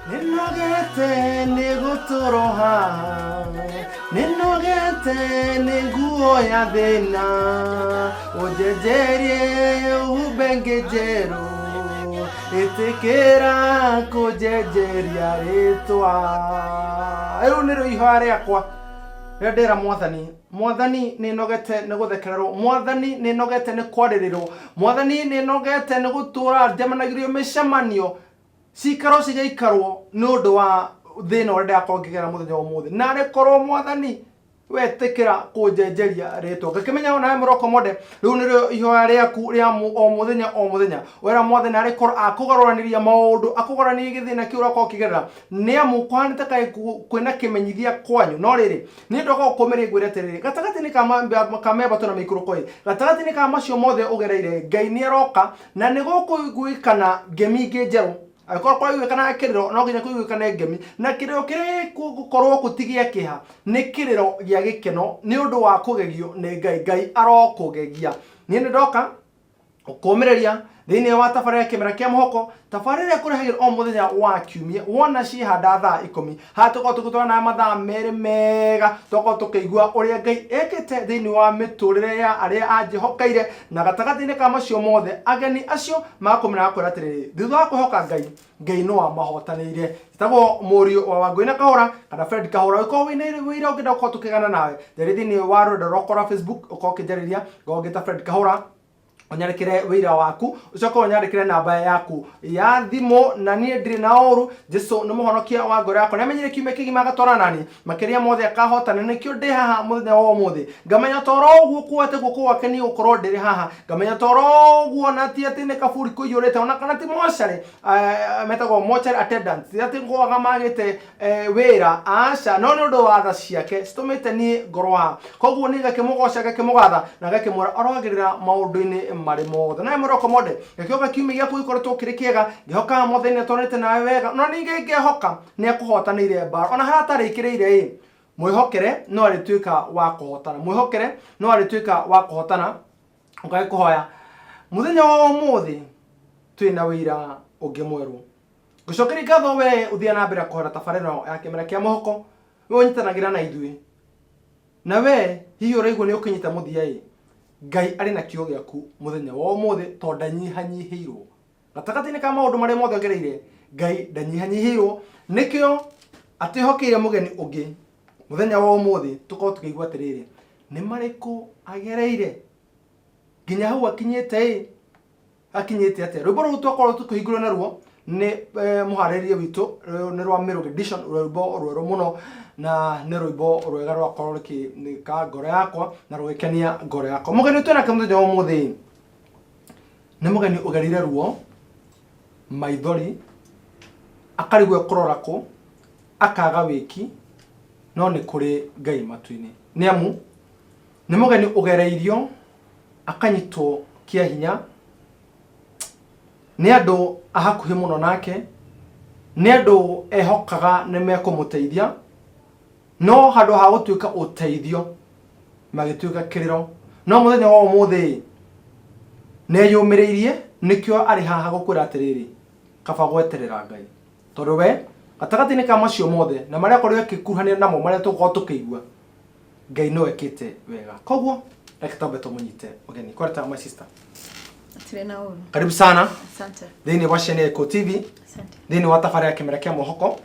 Ninogete nigutoroha Ninogete niguo ya thina Ujejerie ubengejeru Itikira kujejeria ritwa Eru niro ihoya riakwa Rendera Mwathani ninogete niguthekererwo Mwathani ninogete nikwaririro Mwathani ninogete nigutura ndemanagirio mishamanio Cikaro cigaikarwo nundu wa thina uria ndakorwo ngigera muthenya wa umuthi na rikorwo Mwathani wetikira kunjenjeria ritwa ngakimenya ona Muroko Mode riu nirio ihoya riaku ria o muthenya wera Mwathani arikorwo akugaruraniria maundu akugaruraniria githina kiu urakorwo kigerera niamu kwanite kai kwina kimenyithia kwanyu no riri ni ndoko kumiri ngwire tiriri gatagati-ini ka memba tuna mikuru koi gatagati-ini ka macio mothe ugereire Ngai ni aroka na ni gukuiguikana ngemi ingi njeru Akora kwa iwe kana kiriro no ginya kuiwe kana ngemi na kiriro kire gukorwo kutigia kiha ni kiriro gia gikeno ni undu wa kugegio ni Ngai arokugegia ni ndoka ukomereria thini wa tafarira kimera kia muhoko tafarira kurehagir o muthenya wa kiumia wona cihanda thaa 10 hatuko tukutwa na mathaa meri mega toko tukeigua uria Ngai ekete thini wa miturire ya aria anjihokaire na gatagati-ini ka macio mothe ageni acio makumira kwira atiriri thutha wa kuhoka Ngai no amahotanire tagwo murio wa Wangui na Kahora kana Fred Kahora uko wina wira ungenda uko tukigana nawe thini wa runda rokora Facebook uko kijariria gogita Fred Kahora onyarekere wira waku ucoka onyarekere namba yaku ya thimo na nie ndiri na oru Jesu ni muhonokia wa ngoro yakwa namenyire kiume kigima gatora nani makiria mothe akahotana nikio ndi haha muthenya wa umuthi ngamenya toro uguo kuate guku wake ni ukorwo ndiri haha ngamenya toro uguo na ti ati ni kaburi kuiyurite ona kana ti mochari metago mochari attendant ti ati ngoaga magite wira aca no ni undu wa tha ciake citumite ni ngoro ha koguo ni gakimugoca gakimugatha na gakimura orogirira maundu-ini mari mothe na Muroko Mode gakioka kiumia giaku ikoretwo kiri kiega gihoka mothene tonete nawe wega no ninge ngehoka ni akuhotanire mbara ona haratarikireire mwihokere no arituika wa kuhotana mwihokere no arituika wa kuhotana ukagikuhoya muthenya wa umuthi twina wira ungi mweru gucokeri ngatho we uthia na mbere kuhora tafarira ya kimera kia muhoko we unyitanagira na ithui na we hihi uraigua ni ukinyita muthia Ngai ari na kio giaku muthenya wa umuthi to ndanyihanyihirwo gatagati-ini ka maundu maria mothe ngereire Ngai ndanyihanyihirwo nikio atihokeire mugeni ungi muthenya wa umuthi tuko tukiigua atiriri ni mariku agereire nginya hau akinyite atia rwimbo ru twakorwo tukihingurwo naruo ni muhariririe witu ni rwa Miru edition rwimbo rweru muno na ni rwimbo rwega rwakorwo rukika ngoro yakwa na rugikenia ngoro yakwa mugeni twena muthenya wa umuthi ni mugeni ugerire ruo maithori akarigwe kurora ku akaga wiki no ni kuri Ngai matu-ini niamu ni mugeni ugereirio akanyitwo kia hinya ni andu ahakuhi muno nake ni andu ehokaga ni mekumuteithia no handu ha gutuika uteithio magituika kiriro no muthenya wa umuthi ne yumiriirie nikio ari haha gukwira atiriri kaba gweterera Ngai tondu we gatagati-ini ka macio mothe na maria korwo akikuruhania namo maria tuko tukiigua Ngai no ekite wega koguo reke tambe tumunyite mugeni kwareta my sister karibu sana asante thini wa Shene Eko TV asante thini wa tafarira kimera kia muhoko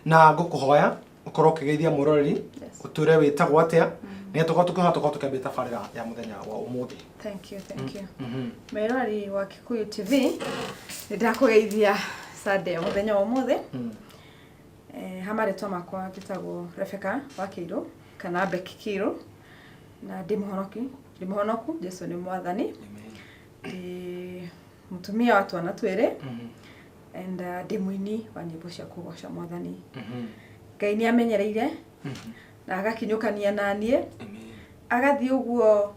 na ngukuhoya ukorwo ukigeithia muroreri uture witagwo atia ni tuko tukambia tafarira ya muthenya wa umuthi thank you Merori wa Kikuyu TV ndakugeithia Sunday muthenya wa umuthi hamaritwa makwa kitagwo Rebecca wa Kiiru kana Becky Kiiru na ndimuhonoku Jesu ni Mwathani mutumia watu anatwere and ndimuini wa nyimbo cia kugoca Mwathani Ngai ni amenyereire na agakinyukania nanie agathii uguo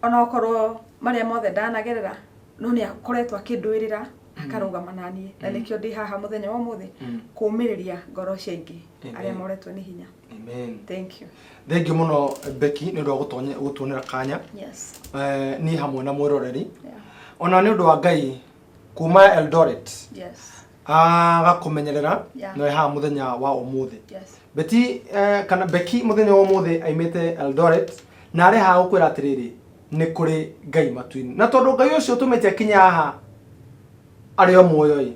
ona okorwo maria mothe ndanagerera no ni akoretwo akindwirira akarugama nanie na nikio ndi haha muthenya wa umuthi kumiriria ngoro cia ingi aria moretwo ni hinya amen thank you thank you muno Becky ni ndo gutuonera kanya yes ni hamwe na mwiroreri ona ni undu wa Ngai kuma Eldoret yes agakumenyerera Yeah. no ha muthenya wa umuthi Yes. beti kana beki muthenya wa umuthi aimite Eldoret na ari ha gukwira atiriri ni kuri Ngai matu-ini na tondu Ngai ucio tumite kinya haha ari o muoyo i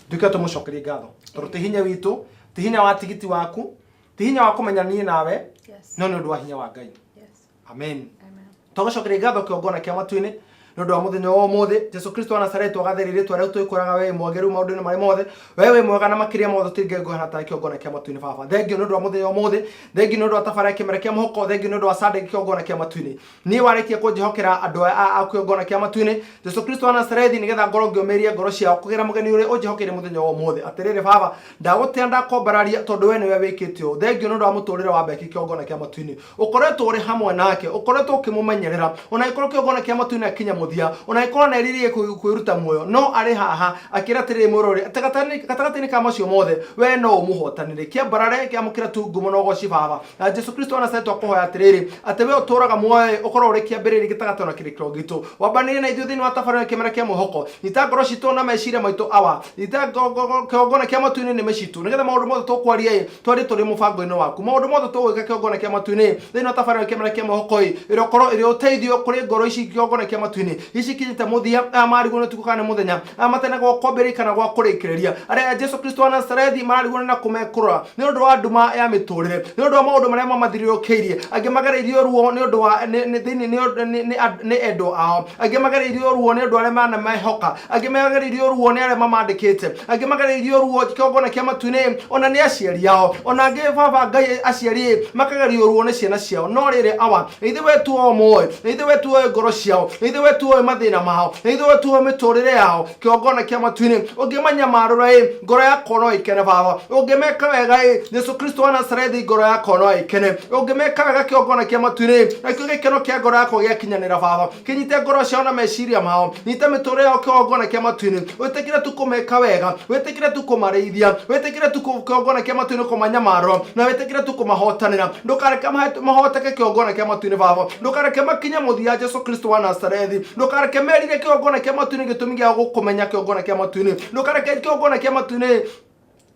duka tumucokerie ngatho tondu ti hinya witu ti hinya wa tigiti waku ti hinya wa kumenya nie nawe Yes. no ni undu wa hinya wa Ngai. Yes. Amen. Amen. Tugucokeria ngatho kiongona kia matu-ini no ndo muthenya wa umuthi Jesu Kristo wa Nazareth wagatheririe tware twikuraga we mwageru maundu-ini mari mothe wewe mwega na makiria mothe tinge ngona ta kiongona kia matu-ini baba thengio no ndo muthenya wa umuthi thengio no ndo tabara kimere kia muhoko thengio no ndo Sunday kiongona kia matu-ini ni warikia kunjihokera andu a kiongona kia matu-ini Jesu Kristo wa Nazareth nigetha ngoro ngiomeria ngoro ciao kugira mugeni uri unjihokere muthenya wa umuthi atiriri baba ndagutia ndakombararia tondu we niwe wikite u thengio no ndo muturire wa beki kiongona kia matu-ini ukoretwo uri hamwe nake ukoretwo ukimumenyerera ona ikoro kiongona kia matu-ini akinya muthia ona ikoro na iririe kwiruta muoyo no ari haha akira tiri murori gatagatini ka macio mothe we no umuhotanire kia barare kia mukira tu ngumo no goci baba Jesu Kristo wa Nazareth akuhoya atiriri ati we uturaga muoyo ukoro uri kia mbiriri gitagatona kirikiro gitu wabanire na ithuĩ thĩinĩ wa tabarĩra kĩmera kia muhoko ita ngoro citũ na meciria maitũ awa ita kiongona kia matu-ini nĩ mĩcitũ nigetha maũndũ mothe tũkwaria twari tũrĩ mũbango-inĩ waku maũndũ mothe tũgwĩka kiongona kia matu-ini thĩinĩ wa tabarĩra kĩmera kia muhoko ĩrĩ ũkorwo ĩrĩ ũteithio kũrĩ ngoro ici kiongona kia matu-ini ici kinyĩte mũthia marigwo nĩ tukukana mũthenya matena gwa kwambĩrĩria kana gwa kũrĩkĩrĩria arĩa Jesu Kristo wa Nazareth marigwo na kũmekũrora nĩ ũndũ wa nduma ya mĩtũrĩre nĩ ũndũ wa maũndũ marĩa mamathiũrũrũkĩirie angĩ magereirio ruo nĩ ũndũ wa nĩ endwa ao angĩ magereirio ruo nĩ ũndũ arĩa manamehoka angĩ magereirio ruo nĩ arĩa mamandĩkĩte angĩ magereirio ruo kiongona kia matu-ini ona nĩ aciari ao ona angĩ baba Ngai aciari makagerio ruo nĩ ciana ciao no rĩrĩ awa ithuĩ wetu o moĩ ithuĩ wetu o ngoro ciao ithuĩ wetu o mathĩna mao ithuĩ wetu o mĩtũrĩre yao kiongona kia matu-ini ũngĩmanyamarũra ngoro yakwa no ikene baba ũngĩmeka wega Jesu Kristo wa Nazareth ngoro yakwa no ikene ũngĩmeka wega kiongona kia matu-ini nakĩo gĩkeno kia ngoro yakwa gĩakinyanĩra baba kinyite ngoro ciao na meciria mao nyite mĩtũrĩre yao kiongona kia matu-ini wĩtĩkĩre tu kũmeka wega wĩtĩkĩre tu kũmarĩithia wĩtĩkĩre tu kiongona kia matu-ini kũmanyamarũra na wĩtĩkĩre tu kũmahotanĩra ndũkareke mahoteke kiongona kia matu-ini baba ndũkareke makinye mũthia Jesu Kristo wa Nazareth ndũkareke merire kiongona kia matu-ini gĩtũmi gĩa gũkũmenya kiongona kia matu-ini ndũkareke kiongona kia matu-ini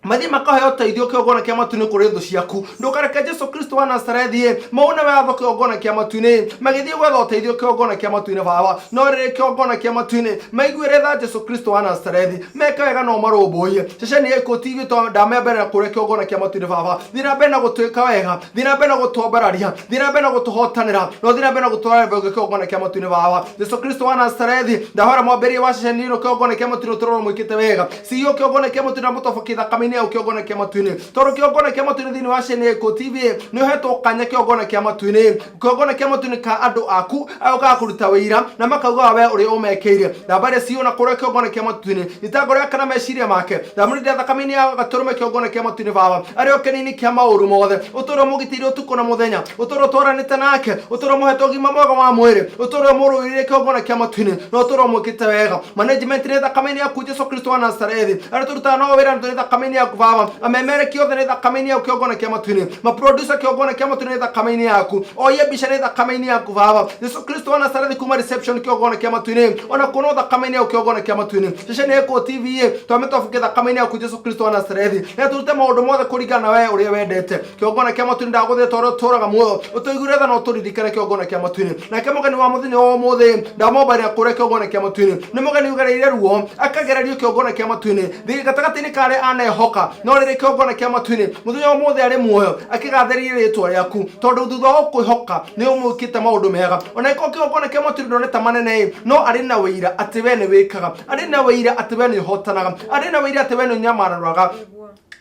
mathi makaheo ũteithio kiongona kia matu-ini kũrĩ thũ ciaku ndũkareke Jesu Kristo wa Nazareth maune watho kiongona kia matu-ini magĩthiĩ gwetha ũteithio kiongona kia matu-ini baba no rĩrĩ kiongona kia matu-ini maiguĩre tha Jesu Kristo wa Nazareth meke wega no marũmbũiye ceceni ya Ikuũ TV ndamea mbere na kũrĩa kiongona kia matu-ini baba thiĩ na mbere na gũtwĩka wega thiĩ na mbere na gũtũmbararia thiĩ na mbere na gũtũhotanĩra no thiĩ na mbere na gũtwara mbere kiongona kia matu-ini baba Jesu Kristo wa Nazareth ndahora mwambĩrĩria wa ceceni ĩno kiongona kia matu-ini ũtũrwo mũikĩte wega CEO kiongona kia matu-ini na mũtoboki thakame-inĩ yau kiongona kia matu-ini tondu kiongona kia matu-ini thĩinĩ wa ceceni ya Ikuũ TV nĩ ũhetwo kanya kiongona kia matu-ini kiongona kia matu-ini ka andũ aku agokaga kũruta wĩira na makauga we ũrĩa ũmekĩire namba iria ciona kũrĩa kiongona kia matu-ini itangoro ya kana meciria make ndamũrĩndĩa thakame-inĩ ya gatũrũme kiongona kia matu-ini baba arĩ o kĩnini kia maũru mothe ũtũũro mũgitĩire ũtukũ na mũthenya ũtũũro twaranĩte nake ũtũũro mũhetwo ũgima mwega wa mwĩrĩ ũtũũro mũrũĩrĩire kiongona kia matu-ini na ũtũũro mwĩkĩte wega management nĩ thakame-inĩ yaku Jesu Kristo wa Nazareth arĩa tũrutaga no wĩra nĩ thakame-inĩ yaku baba amemereki othe nĩ thakame-inĩ yaku kiongona kia matu-ini maproducer kiongona kia matu-ini nĩ thakame-inĩ yaku oye mbica nĩ thakame-inĩ yaku baba Jesu Kristo wa Nazareth kuma reception kiongona kia matu-ini ona kuno thakame-inĩ yaku kiongona kia matu-ini ceceni ya Ikuũ TV twamĩtobokia thakame-inĩ yaku Jesu Kristo wa Nazareth na tũrute maũndũ mothe kũringana na we ũrĩa wendete kiongona kia matu-ini ndagũthĩte ũrĩa ũtũũraga muoyo ũtũiguĩre tha na ũtũririkane kiongona kia matu-ini nake mũgeni wa mũthenya wa ũmũthĩ ndamombarĩra kũrĩa kiongona kia matu-ini nĩ mũgeni ũgereire ruo akagererio kiongona kia matu-ini thĩ gatagatĩ-inĩ ka arĩa anehoka no rĩrĩ kiongona kia matu-ini mũthenya wa ũmũthĩ arĩ muoyo akĩgathĩrĩrie rĩĩtwa rĩaku tondũ thutha wa gũkwĩhoka nĩ ũmwĩkĩte maũndũ mega ona ĩkorwo kiongona kia matu-ini ndoneta manene no arĩ na wĩira atĩ we nĩ wĩkaga arĩ na wĩira atĩ we nĩ ũhotanaga arĩ na wĩira atĩ we nĩ ũnyamaranaga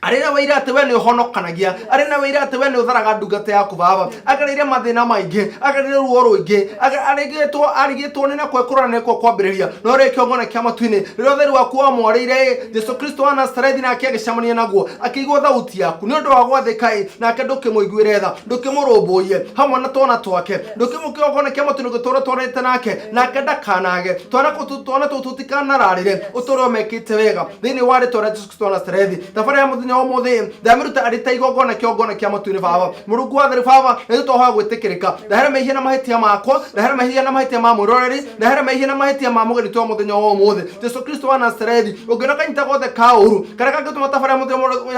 arĩ na wĩira atĩ we nĩ ũhonokanagia arĩ na wĩira atĩ we nĩ ũtharaga ndungata yaku baba agereire mathĩna maingĩ agereire ruo rũingĩ arigĩtwo nĩ nakwo kũrora nĩkwo kwambĩrĩria no rĩ kiongona kia matu-ini rĩrĩa ũtheri waku wamwarĩire Jesu Kristo wa Nazareth nake agĩcemania naguo akĩigua thauti yaku nĩ ũndũ wa gwathĩka nake ndũkĩmũiguĩre tha ndũkĩmũrũmbũiye hamwe na twana twake ndũkĩmũkiongona kia matu-ini gũtũũra twarĩte nake ndakanage twana tũtũ tũtikanararĩre ũtũũro mekĩte wega thĩinĩ wa rĩtwa rĩa Jesu Kristo wa Nazareth thabarĩ ya mũthenya muthenya wa muthi ndamiruta ari ta igongona kiongona kia matu-ini baba Murungu wa theri baba ni tutohoya gwitikirika ndahere mehia na mahitia makwa ndahere mehia na mahitia ma mwiroreri ndahere mehia na mahitia ma mugeni twa muthenya wa muthi Jesu Kristo wa Nazarethi ungina kanyita gothe kauru kareka ngituma tabara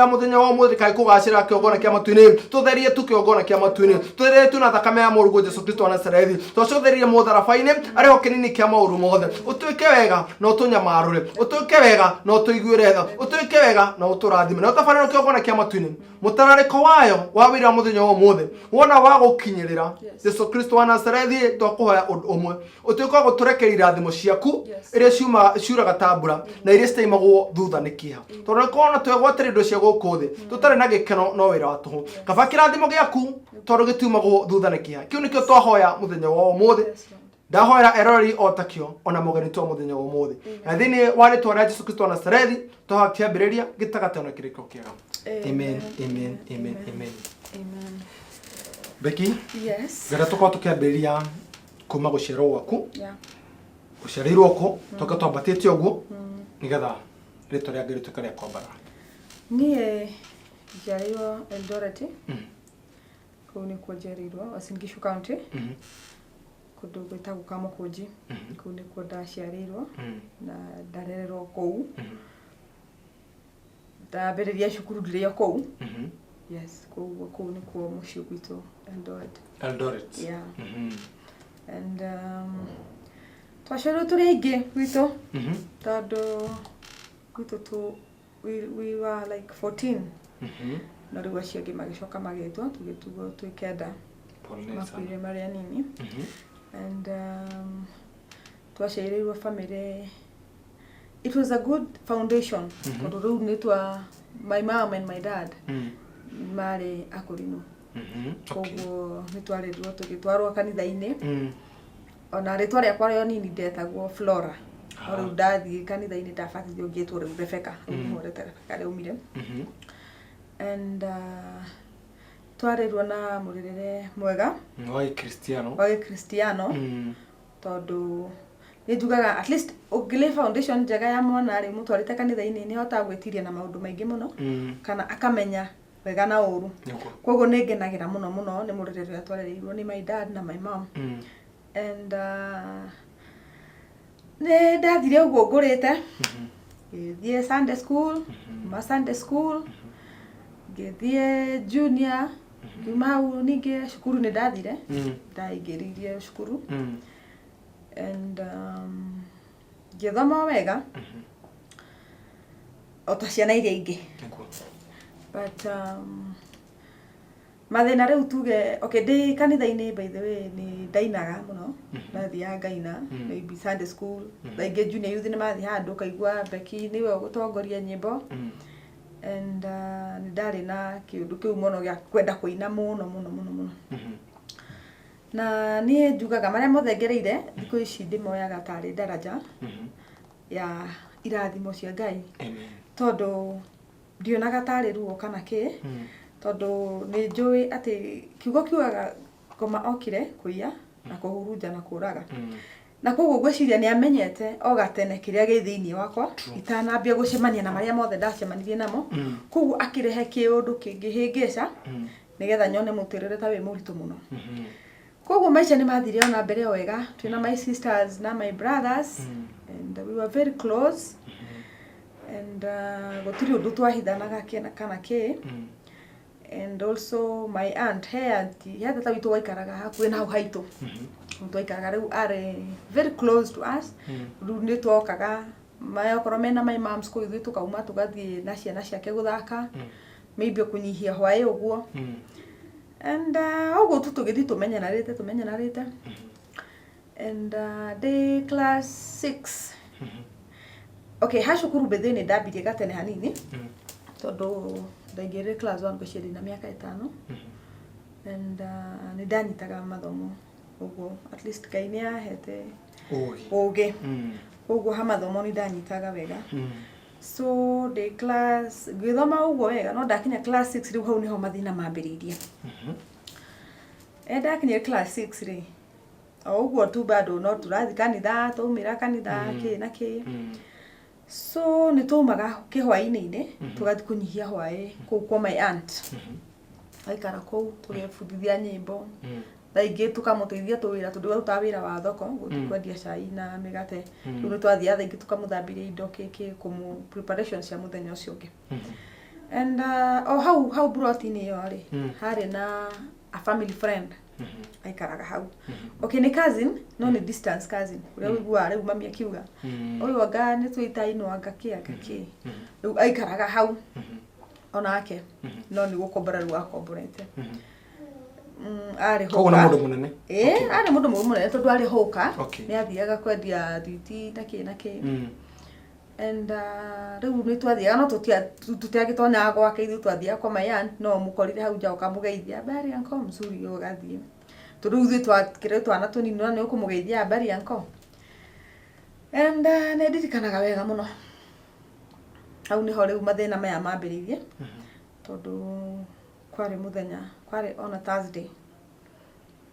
muthenya wa muthi kai kugacira kiongona kia matu-ini tutherie tu kiongona kia matu-ini tutherie tu na thakame ya Murungu Jesu Kristo wa Nazarethi tucotherie mutharabaini ariho kinini kia mauru mothe utuike wega na utunyamarure utuike wega na utuiguire tha utuike wega na uturathime na utabarira kiongona kia matu-ini mutarariko wayo wa wira muthenya wa muthi wona wa gukinyirira Jesu Kristo wa Nazarethi twakuhoya umwe utuike guturekerira irathimo ciaku iria ciuraga tambura na iria citaimagwo thutha ni kiha tondu kona twegwatira indo cia guku thi tutari na gikeno no wira wa tuhu kaba kirathimo giaku tondu gitiumagwo thutha ni kiha kiu nikio twahoya muthenya wa umuthi ndahoera erori otakio ona mugeni twa muthenya wa umuthi na thini wari twara Jesu Kristo wa Nazarethi twaha kiambiriria gitagatana kiriko kiega amen amen amen amen Amen. Becky Yes. gara tukwa tukiambiriria kuma guciarwo gwaku Yeah. guciarirwo ko toka twambatite uguo nigetha ritwa ria Ngai rituika ria kwambara Nie njiarirwo Eldoret. Kũu nĩkuo njiarirwo Uasin Gishu County. Kũndũ gwĩtagwo Kamukunji. Kũu nĩkuo ndaciarĩirwo na ndarererwo kũu. Ndambĩrĩria cukuru ndĩrĩ o kũu. Yes, kũu nĩkuo mũciĩ gwitũ Eldoret. Yeah. And twaciarirwo tũrĩ aingĩ gwitũ. Tondũ gwitũ we were like 14. Na rĩu acio angĩ magĩcoka magĩtwo tũgĩtugwo twĩ kenda makuire marĩ anini. And twaciarĩirwo family. It was a good foundation. Tondũ rĩu nĩ my mom and my dad marĩ akũrinũ. Koguo nĩ twarĩirwo tũgĩtwarwo kanitha-inĩ. Ona rĩtwa rĩakwa rĩo nini ndetagwo Flora. Rĩu ndathiĩ kanitha-inĩ ndabatithio ngĩtwo rĩu Rebecca. Rebecca rĩaumire. And twarĩirwo na mũrĩrĩre mwega wa Kristiano tondũ nĩnjugaga at least ũngĩlay foundation njega ya mwana rĩ mũtwarĩte kanitha-inĩ nĩ ahotaga gwĩtiria na maũndũ maingĩ mũno kana akamenya wega na ũru. Koguo nĩngenagĩra mũno mũno nĩ mũrĩrĩre ũrĩa twarĩirwo nĩ my dad na my mom. And nĩ ndathire ũguo ngũrĩte ngĩthiĩ Sunday school Sunday school ngĩthiĩ junior kuma hau ningĩ cukuru nĩ ndathire ndaingĩrĩirie cukuru. And ngĩthoma wega o ta ciana iria ingĩ. But mathĩna rĩu tuge ndĩ kanitha-inĩ by the way nĩ ndainaga mũno ndathiaga ngaina maybe Sunday school thaingĩ junior youth nĩ mathiĩ handũ kaigua Becky nĩwe ũgũtongoria nyĩmbo. And nĩ ndarĩ na kĩũndũ kĩu mũno gĩa kwenda kũina mũno mũno mũno mũno. Na niĩ njugaga marĩa mothe ngereire thikũ ici ndĩmoyaga tarĩ daraja ya irathimo cia Ngai. Tondũ ndionaga tarĩ ruo kana kĩ tondũ nĩ njũĩ atĩ kiugo kiugaga ngoma okire kũiya na kũhurunja na kũraga. Na koguo ngwĩciria nĩ amenyete o gatene kĩrĩa gĩ thĩinĩ wakwa itanambia gũcemania na marĩa mothe ndacemanirie namo. Koguo akĩrehe kĩũndũ kĩngĩhĩngĩca nĩgetha nyone mũtũrĩre ta wĩ mũritũ mũno. Koguo maica nĩ mathire ona mbere wega twĩna my sisters na my brothers and we were very close. And gũtirĩ ũndũ twahithanaga kana kĩ. And also my aunt he tata witũ waikaraga hakuhĩ na hau haitũ. Twaikaraga rĩu arĩ very close to us. Rĩu nĩ twokaga okorwo mena my moms kũu ithuĩ tũkauma tũgathiĩ na ciana ciake gũthaka maybe kũnyihia hwaĩ ũguo. And ũguo tu tũgĩthiĩ tũmenyanarĩte. And day class 6 okay ha cukuru bethe nĩ ndambirie gatene hanini tondũ ndaingĩrire class 1 ngĩciarĩ na mĩaka 5. And nĩ ndanyitaga mathomo ũguo at least Ngai nĩ ahete ũgĩ. Ũguo ha mathomo nĩ ndanyitaga wega. So day class ngĩthoma ũguo wega no ndakinya class 6 rĩu hau nĩho mathĩna mambĩrĩirie. Ndakinyire class 6 rĩ o ũguo tu bado no tũrathiĩ kanitha twaumĩra kanitha kĩ na kĩ. So nĩ tũmaga kĩhwaĩ-inĩ tũgathiĩ kũnyihia hwaĩ kũu kwa my aunt aikara kũu tũgebundithia nyĩmbo thaa ingĩ tũkamũteithia tũwĩra tondũ arutaga wĩra wa thoko gũthiĩ kwendia cai na mĩgate rĩu nĩ twathiaga thaa ingĩ tũkamũthambĩria indo kũmũ preparation cia mũthenya ũcio ũngĩ and hau buroti-inĩ ĩyo rĩ harĩ na a family friend aikaraga hau okay nĩ cousin no nĩ distance cousin ũrĩa ũiguaga rĩu mami akiuga ũyũ anga nĩ twĩtainwo anga kĩ rĩu aikaraga hau onake no nĩ gũkombora rĩu akomborete arĩ hoka koguo nĩ mũndũ mũnene arĩ mũndũ mũnene tondũ arĩ hoka nĩ athiaga kwendia thwiti na kĩ and rĩu nĩ twathiaga no tũtiagĩtonyaga gwake ithuĩ twathiaga kwa my aunt no mũkorire hau nja ũkamũgeithia habari uncle mzuri ũgathiĩ tondũ ithuĩ twakĩrĩ twana tũnini no nĩ ũkũmũgeithia habari uncle and nĩ ndirikanaga wega mũno hau nĩho rĩu mathĩna maya mambĩrĩirie tondũ kwarĩ mũthenya kwarĩ on a Thursday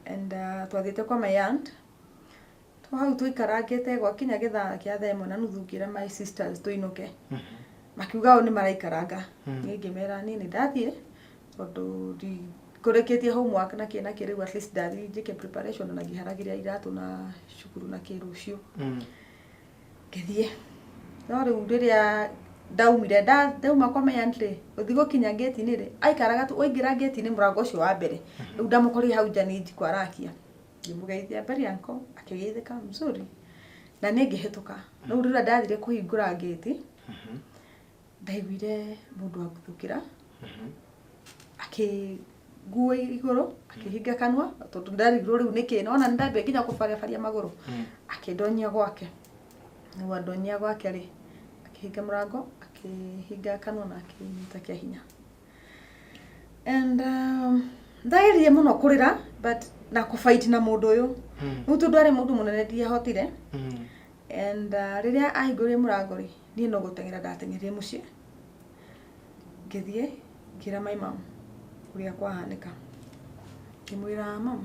and twathiĩte kwa my aunt hau tũikarangĩte gwakinya gĩthaa kĩa 1:30 ngĩra my sisters tũinũke makiuga o nĩ maraikaranga niĩ ngĩmera niĩ nĩ ndathiĩ tondũ kũrĩkĩtie homework na kĩna kĩrĩu at least ndathiĩ njĩke preparation na ngĩharagĩria iratũ na cukuru na kĩrũcio ngĩthiĩ no rĩu rĩrĩa ndaumire ndauma kwa my aunt rĩ ũthi gũkinya gate-inĩ rĩ aikaraga tu oingĩra gate-inĩ mũrango ũcio wa mbere rĩu ndamũkorire hau nja nĩ njikwa arakia ngĩmũgeithia habari uncle akĩgeithĩka mzuri na nĩ ngĩhĩtũka no rĩrĩa ndathire kũhingũra gate ndaiguire mũndũ agũthũkĩra akĩngua igũrũ akĩhinga kanua tondũ ndarigirwo rĩu nĩkĩ no na ndambia nginya kũbariabaria magũrũ akĩndonyia gwake nĩguo andonyia gwake rĩ akĩhinga mũrango akĩhinga kanua na akĩnyita kĩa hinya and ndairie mũno kũrĩra but na kũfight na mũndũ ũyũ rĩu tondũ arĩ mũndũ mũnene ndiahotire and rĩrĩa ahingũrire mũrango rĩ niĩ no gũteng'era ndateng'erire mũciĩ ngĩthiĩ ngĩra my mom ũrĩa kwahanĩka ngĩmwĩra mom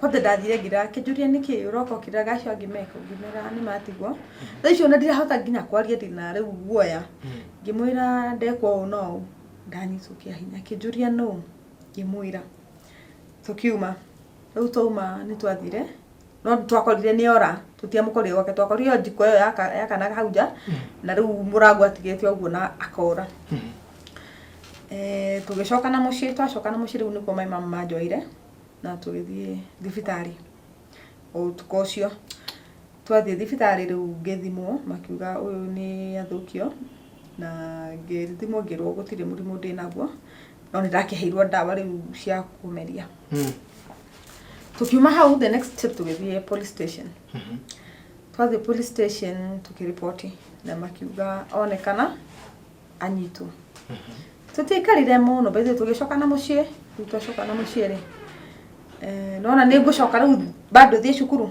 kwathe ndathire ngira kĩnjũria nĩkĩ ũroka ũkĩra gacio angĩmeka ngĩmera nĩ matigwo thaa icio ona ndirahota nginya kwaria ndĩna rĩu guoya ngĩmwĩra ndekwo ũũ no ndanyitwo kĩa hinya kĩnjũria no ngĩmwĩra tũkiuma rĩu twauma nĩ twathire no twakorire nĩ ora tũtiamũkorire gwake twakorire njiko ĩyo yakanaga hau nja na rĩu mũrango atigĩte ũguo na akora tũgĩcoka na mũciĩ twacoka na mũciĩ rĩu nĩkuo my mama manjoire na tũgĩthiĩ thibitarĩ ũtukũ ũcio twathiĩ thibitarĩ rĩu ngĩthimwo makiuga ũyũ nĩ athũkio na ngĩthimwo ngĩrwo gũtirĩ mũrimũ ndĩ naguo no nĩ ndakĩheirwo ndawa rĩu cia kũmeria tukiuma hau the next step tũgĩthiĩ police station twathiĩ police station tukĩripoti na makiuga onekana anyitwo tũtiaikarire mũno baithe tũgĩcoka na mũciĩ twacoka na mũciĩ rĩ nona nĩ ngũcoka rĩu bado thiĩ cukuru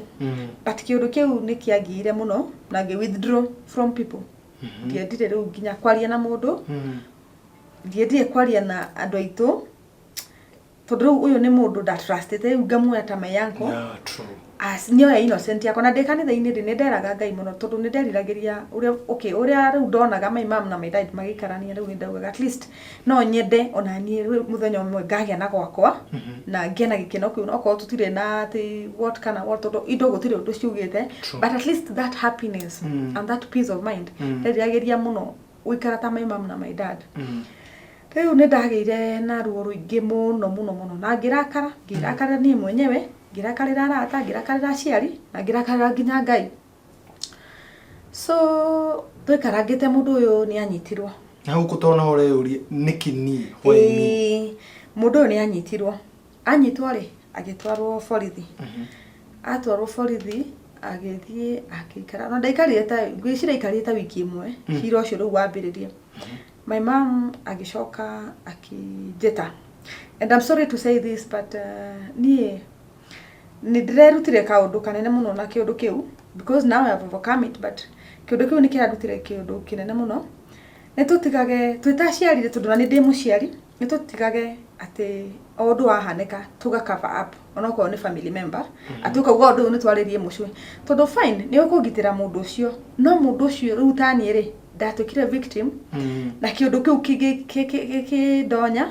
but kĩũndũ kĩu nĩ kĩangiire mũno na ngĩ withdraw from people ndiendire rĩu nginya kwaria na mũndũ ndiendire kwaria na andũ aitũ tondũ rĩu ũyũ nĩ mũndũ ndatrustĩte rĩu ngamuoya ta my uncle as nĩoya innocent yakwa na ndĩ kanitha-inĩ nĩ nderaga Ngai mũno tondũ nĩ nderiragĩria ũrĩa rĩu ndonaga my mom na my dad magĩikarania rĩu nĩ ndaugaga at least no nyende ona niĩ mũthenya ũmwe ngagĩa na gwakwa na ngĩe na gĩkeno kĩu okorwo tũtirĩ na atĩ what kana what tondũ indo gũtirĩ ũndũ ciugĩte but at least that happiness and that peace of mind nderiragĩria mũno gũikara ta my mom na my dad rĩu nĩ ndagĩire na ruo rũingĩ mũno na ngĩrakara niĩ mwenyewe ngĩrakarĩra arata ngĩrakarĩra aciari na ngĩrakarĩra nginya Ngai so tũikarangĩte mũndũ ũyũ nĩ anyitirwo na huko tona hore yũria nĩkĩ ni hwaĩ mũndũ ũyũ nĩ anyitwo rĩ agĩtwarwo borithi atwarwo borithi agĩthiĩ agĩikara na ndaikarire ta ngwĩciria ta wiki ĩmwe cira ũcio rĩu wambĩrĩrie my mom agĩcoka akĩnjĩta and I'm sorry to say this but niĩ nĩ ndĩrerutire kaũndũ kanene mũno na kĩũndũ kĩu because now I have overcome it but kĩũndũ kĩu nĩ kĩrarutire kĩũndũ kĩnene mũno nĩ tũtigage twĩtaciarire tondũ na nĩ ndĩ mũciari nitutigage ati odu wahaneka tuga cover up onako ni family member atuka uga odu ni twaririe mucwe tondu fine ni ukugitira mundu ucio no mundu ucio rutani ri ndatukire victim na kiundu kiu kidonya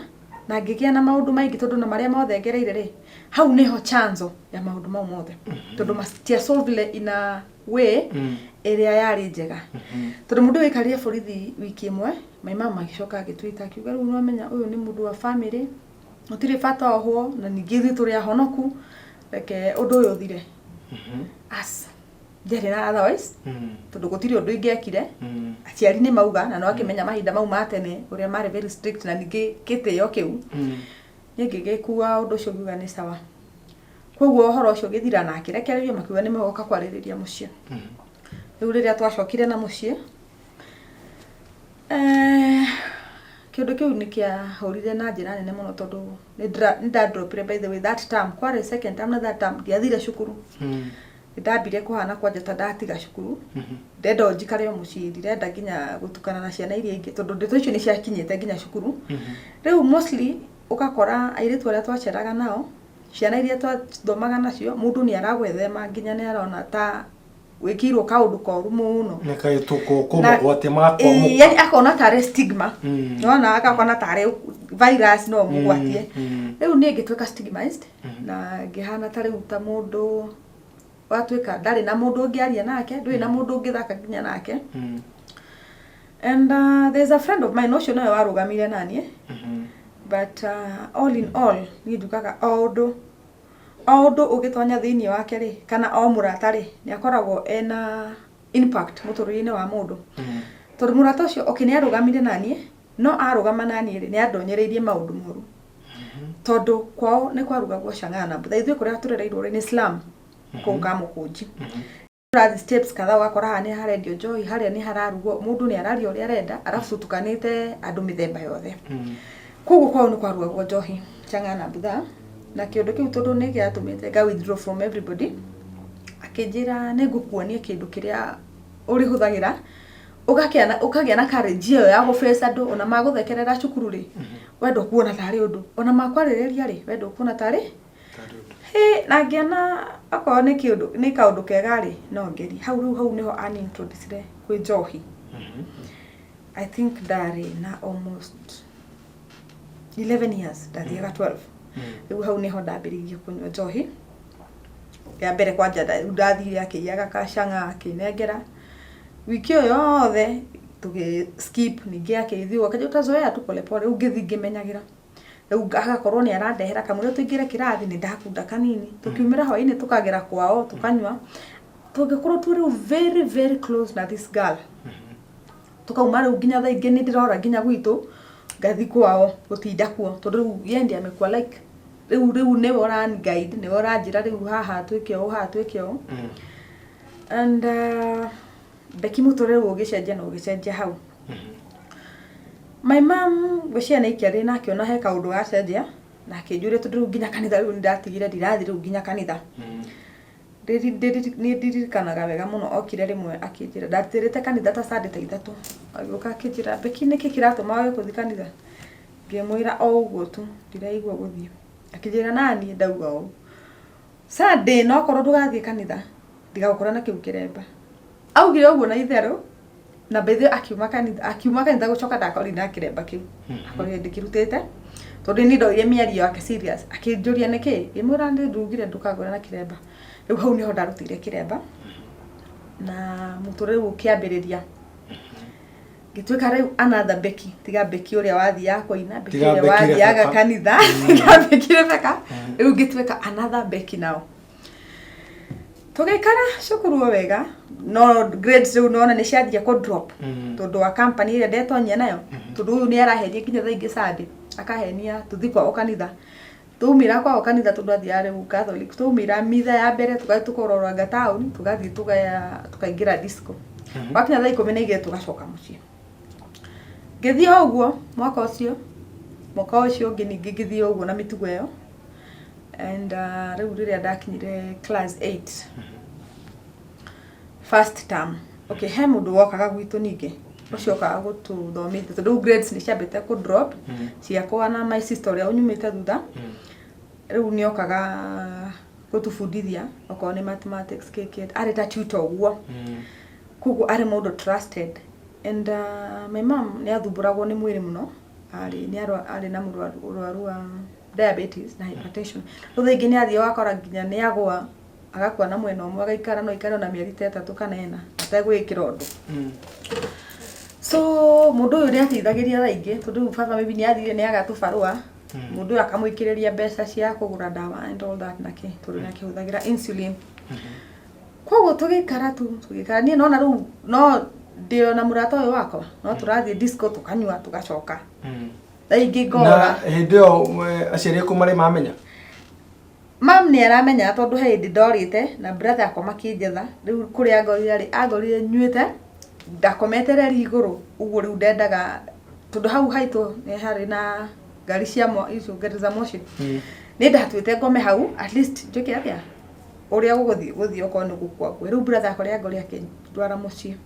na ngigia na maundu maingi tondu na maria mothe ngereire ri hau niho chanzo ya maundu mau mothe tondu mastia solve ina way area yari njega tondu mundu wikaria borithi wiki imwe my mama agicoka agitwita akiuga riu no menya uyu ni mundu wa family utire bata oho na ningithi turi ahonoku reke undu uyu thire as jere na otherwise tondu gutiri undu ingiekire aciari ni mauga na no akimenya mahinda mau matene uria mari very strict na ningi kitio kiu ngigikuwa undu ucio ngiuga ni sawa koguo horo ucio githira na akirekererio makiuga ni megoka kwaririria mucie riu riria twacokire na mucie kiundu kiu ni kia horire na njira nene muno tondu ni ndadropire by the way that time kware second time na that time ndiathire cukuru ndambire kuhana kwanja ta ndatiga cukuru ndenda njikare mucie ndirenda nginya gutukana na ciana iria ingi tondu ndito icio ni ciakinyite nginya cukuru riu mostly ukakora airitu aria twaceraga nao ciana iria twathomaga nacio mundu ni aragwethema nginya ni arona ta wikirwo kaundu koru muno nekai tuko kuma gwate makwa mu yani akona tare stigma nona akakona tare virus no mugwatie riu ni ngitweka stigmatized na ngihana tare uta mundu watweka ndari na mundu ungiaria nake ndui na mundu ungithaka nginya nake and there's a friend of mine no shono warugamire nani but all in all ni ndukaga odo ugitonya thiini wake ri kana o murata ri ni akoragwo ena impact muturire-ini wa mundu tondu murata ucio okini arugamire nani no arugama nani ri ni andonyereirie maundu moru tondu kwao ni kwarugagwo Chang'ana but ithuĩ kuria turereirwo ri ni Islam kuga mukunji rather steps kadha wakora hani harendio joy haria ni hararugwo mundu ni arario ria arenda arafu tukanite andu mithemba yothe koguo kwao ni kwarugagwo njohi Chang'ana butha na kiundu kiu tondu ni giatumite ga withdraw from everybody akijira ne gukuonia kindu kiria uri huthagira ukagia na courage yo ya guface andu ona maguthekerera cukuru ri wendo kuona tari undu ona makwarireria ri wendo kuona tari na ngiana akwa ni kiundu ni kaundu kega ri no ngeri hau niho ani introduce kwi njohi I think dari na almost 11 years dathiaga 12 riu hau niho ndambiririe kunywa njohi ya mbere kwanja ndathire akiyaga kacanga akinengera wiki yothe tugi skip ningi akithio akaje utazoea tu pole pole ungithi ngimenyagira riu agakorwo ni arandehera kamwe tuingire kirathi ni ndakunda kanini tukiumira hoini tukagera kwao tukanywa tugikorwo turi very very close na this girl tukauma riu nginya tha ingi ni ndirora nginya gwitu ngathi kwao gutinda kuo tondu yendi amekwa like riu ne oran guide ne oranjira riu haha twikio and Becky mutore ugicenjia no ugicenjia hau my mom gociana ikiari na kiona he kaundu gacenjia na kinjure tondu nginya kanitha riu ndatigire ndirathi riu nginya kanitha ndirikanaga wega muno okire rimwe akinjira ndatirite kanitha ta Sunday ta ithatu agiuka akinjira Becky niki kiratuma wae kuthi kanitha ngimwira o uguo tu ndiraigua guthii akinjira nani ndauga o Sunday no korwo ndugathie kanitha ndigakora na kiu kiremba augire uguo na itheru na bethe akiuma kanitha gucoka ndakori na kiremba kiu akori ndikirutite tondu ni ndoire miario yake serious akinjuria niki imura ndi ndugire ndukagora na kiremba riu hau niho ndarutire kiremba na muture ukiambiriria gitweka riu another Becky tiga Becky uria wathia koina Becky uria wathiaga kanitha tiga Becky rebeka riu gitweka another Becky nao tugikara cukuru wega no grades riu nona ni ciathia ku drop tondu wa company iria ndetonyia nayo tondu uyu ni araheria kinya tha ingi Sunday akahenia tuthi kwa kanitha tumira kwa kanitha tondu athia riu Catholic tumira mitha ya mbere tugakororanga town tugathi tukaingira disco wakinya tha 10 ige tugacoka mucie ngithii oguo mwaka ucio ngithii oguo na mitugo iyo and riu riria ndakinyire class 8 first term okay he mundu wokaga gwitu ningi ucio ka gututhomithia tondu grades ni ciambite ku drop ciakwa na my sister uria unyumite thutha riu ni okaga gutubundithia okorwo ni mathematics keke ari ta tutor uguo kugu ari mundu trusted and my mom ni athumburagwo ni mwiri muno ari na murwaru wa diabetes na hypertension rutha ingi ni athio akora nginya ni agwa agakua na mwena umwe agaikara no ikara na mieri 3 kana 4 ategwikira undu so mundu uyu ni ateithagiria raingi tondu baba maybe ni athire ni agatubarua mundu uyu akamwikiriria mbeca cia kugura dawa and all that nake tondu ni akihuthagira insulin koguo tugikara ni nona riu no ndio na murata uyu wakwa no turathie disco tukanyua tugacoka raingi ngora na hindio aciari aku mari mamenya mam ni aramenya tondu hindi ndorite na brother akwa makinjetha riu kuri agorire nyuite ndakometereri iguru uguo riu ndendaga tondu hau haitu ni hari na ngari cia icio ngari za moshi ni ndatwite ngome hau at least njoke atia uria guthi okorwo ni gukua kwe riu brother akwa agori akindwara mucii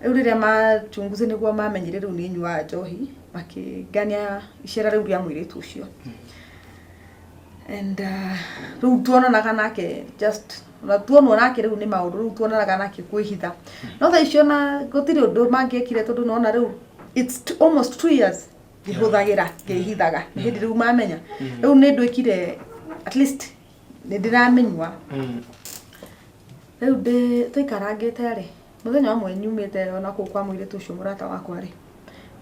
riu riria machunguzi niguo mamenyire riu ni nyua njohi makingania icera riu ria mwiritu ucio and riu tuonanaga nake just na tuonwo nake riu ni maundu riu tuonanaga nake kwihitha no tha icio na gutiri undu mangiekire tondu nona riu it's almost 2 years ngihuthagira ngihithaga hindi riu mamenya riu ni ndwikire at least ni ndiramenywa riu tuikarangite ri muthenya umwe nyumite ona ku kwa mwiritu ucio murata wakwa ri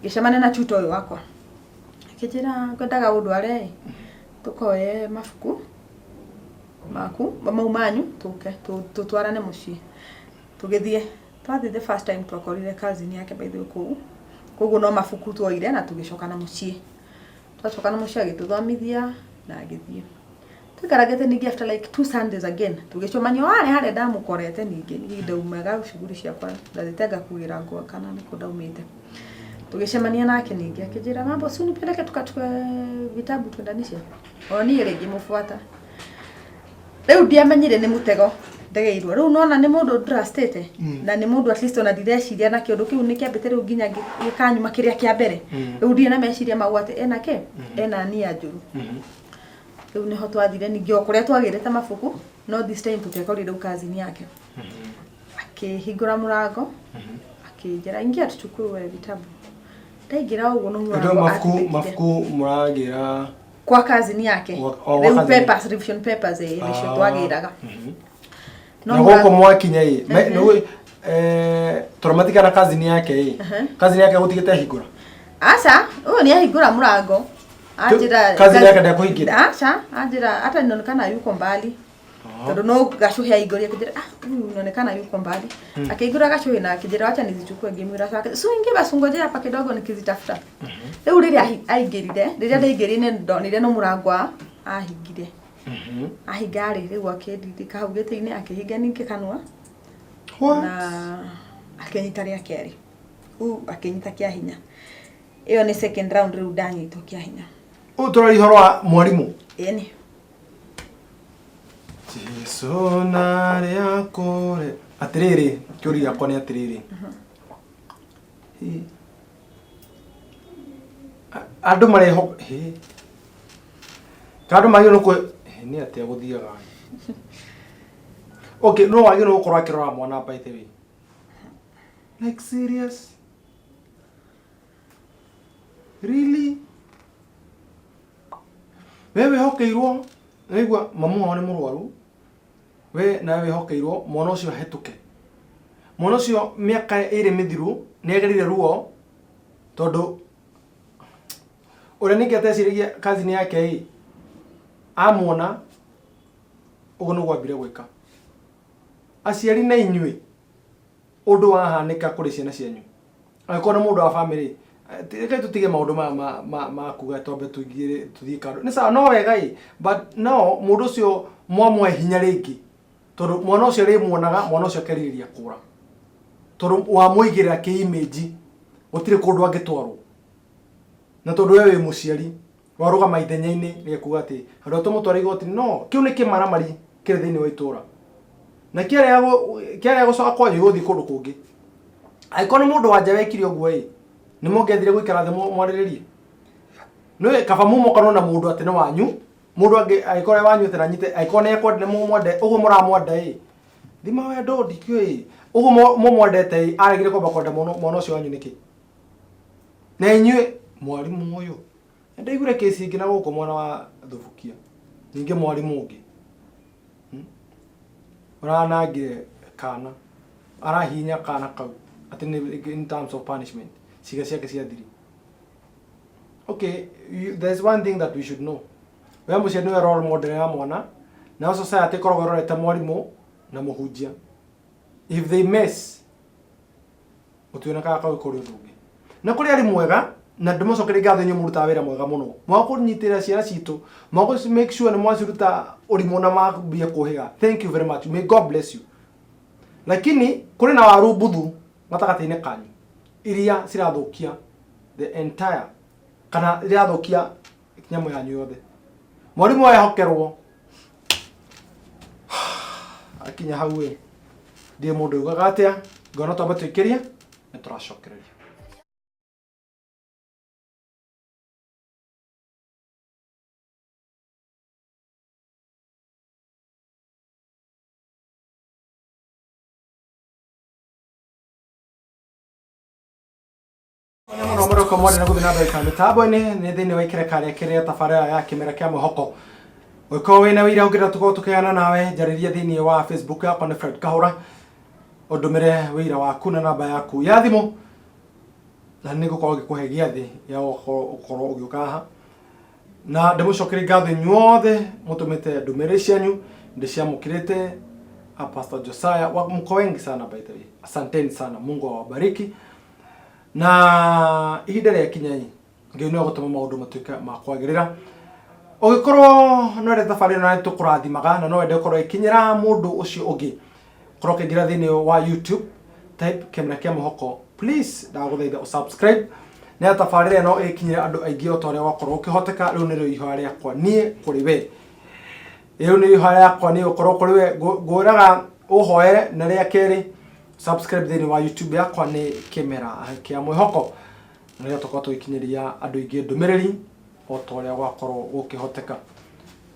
gicemane na chuto uyu wakwa akijira ngwendaga undware tukoye mafuku maku manyu tuke tutwarane mucii tugithie twathi the first time twakorire cousin yake by the way koguo no mafuku twoire na tugicokana mucii twacokana mucii agituthomithia na agithie tukaragete ningi after like 2 Sundays again tugicomania hare ndamukorete ningi ndaumaga shughuli ciakwa ndathitenga kugira ngwa kana niko ndaumite tugicemania nake ningi akijira mambo suni peleke tukachukue vitabu twendanisha oni rigi mufuata riu ndiamenyire ni mutego ndegeirwo riu nona ni mundu trustete na ni mundu at least ona ndireciria na kiundu kiu ni kiambite riu nginya gikanyuma kiria kia mbere riu ndie na meciria mau ati enake ena nia njuru riu niho twathire ningi okuria twagirite mafuku no this time tutekorire ukazini yake akihingura murango akijira ingia tuchukue vitabu ndaigira uguo no mafuku muragira kwa kazini yake riu papers revision papers nicio twagiraga no goko mwakinya no traumatic na kazini yake kazini yake gutigite hingura aca uyu ni ahingura murango ajira kazini yake ndakuhingira aca ajira hata inaonekana yuko mbali tondu no gacuhe aigoria kijira huyu inaonekana yuko mbali akaigura gacuhe na kijira acha nizichukue ngimwira sake so ingi basungoje hapa kidogo nikizitafuta riu riria aingirire riria ndaingirine ndonire no murangwa ahingire ahingari riu akindika hau giti-ini akihinga ningi kanwa na akinyita ria keri akinyita kia hinya iyo ni second round riu ndanyitwo kia hinya uturari horo wa mwarimu eni Jesu nare akore atiriri kiuri yakwa ni atiriri andu mareho kandu magiro ko ni atia guthiaga okay no wagiro gukorwo akirora mwana by the way like serious really wewe hokeirwo weigua mamu wao ni murwaru we nawe hokeirwo mwana ucio hetuke mwana ucio miaka iri mithiru ni agerire ruo tondu ore ningi atecirigia kazi ni yake amona ugo no gwambire gwika aciari na inyui undu wahanika kuri ciana cianyu akona mundu wa family tike tutige maundu ma kuga tombe tuthie kando ni sawa no wega but no mundu ucio mwamwe hinya ringi tondu mwana ucio ri muonaga mwana ucio keririria kura tondu wa muigira ki image utire kundu angitwarwo na tondu wewe muciari waruga maithenya-ini ni kuga ati andu tumutwara igoti no kiu ni kimaramari kire thiini wa itura na kiaria gucoka kwanyu guthi kundu kungi aikoni mundu wanja wekire uguo ni mongethire guikara the mwariririe no kaba mumo kana na mundu atene wanyu mundu aikore wanyu tena nyite aikone ekode mu mwende uguo muramwenda thima wendo ndikio uguo mumwendete aregire kwamba kwenda mwana ucio wanyu niki na inyue mwarimu uyu ndaigure kesi ingina guko mwana wa thubukia ninge mwarimu ungi uranangire kana arahinya kana kau atene in terms of punishment siga cia thiri. Okay, there's one thing that we should know. We mucie niwe role model ya mwana na society korogoro rete mwarimu na muhunjia. If they mess utuona kaka ukori ndungi na kuri ari mwega na ndimocokere ngatho nyu muruta wira mwega muno mwakunyitira ciana citu mwaku make sure na mwaciruta urimo na mabia kuhiga. Thank you very much, may God bless you. Lakini kuri na waru buthu matakatine kanyu iria cirathukia the entire kana irathukia nyamu yanyu yothe mwarimu ehokerwo akinya hau ndi mundu ugaga atia ngona twamba twikiria ni turacokereria. Nomero kwa mwari na gubina ndai mitambo ni thini wa ikire kare kire tabarira ya kimera kia muhoko wiko wina wira ugira tukotukana nawe njariria thini wa Facebook yakwa ni Fred Kahura udumire wira waku na namba yaku ya thimu na nigukorwo ngikuhe giathi ya ukorwo ugiukaha na ndimucokeri ngatho nyuothe mutumite ndumire cianyu ndiciamukirite Pastor Josiah wa mko wengi sana by the way. Asanteni sana, Mungu awabariki. Na ihinda rĩa kinya ngĩona gũtũma maũndũ matuĩke ma kwagĩrĩra ũgĩkorwo no rĩ thabarĩ na tũkũrathimaga na no wende ũkorwo ikinyĩra mũndũ ũcio ũngĩ korwo kĩingĩra thĩinĩ wa YouTube type Kĩmera Kĩa Mũhoko, please ndagũthaitha subscribe na tabarĩra ĩno ĩkinyĩre andũ aingĩ o ta ũrĩa wakorwo ũkĩhoteka. Rĩu nĩrĩo ihoya rĩakwa niĩ kũrĩ we, rĩu nĩ ihoya rĩakwa niĩ ũkorwo kũrĩ we ngwĩraga ũhoere. Na rĩa kerĩ subscribe thini wa YouTube yakwa ni Kĩmera Kĩa Mũhoko na rĩa tũkorwo tũgĩkinyĩria andũ aingĩ ndũmĩrĩri o ta ũrĩa gwakorwo gũkĩhoteka.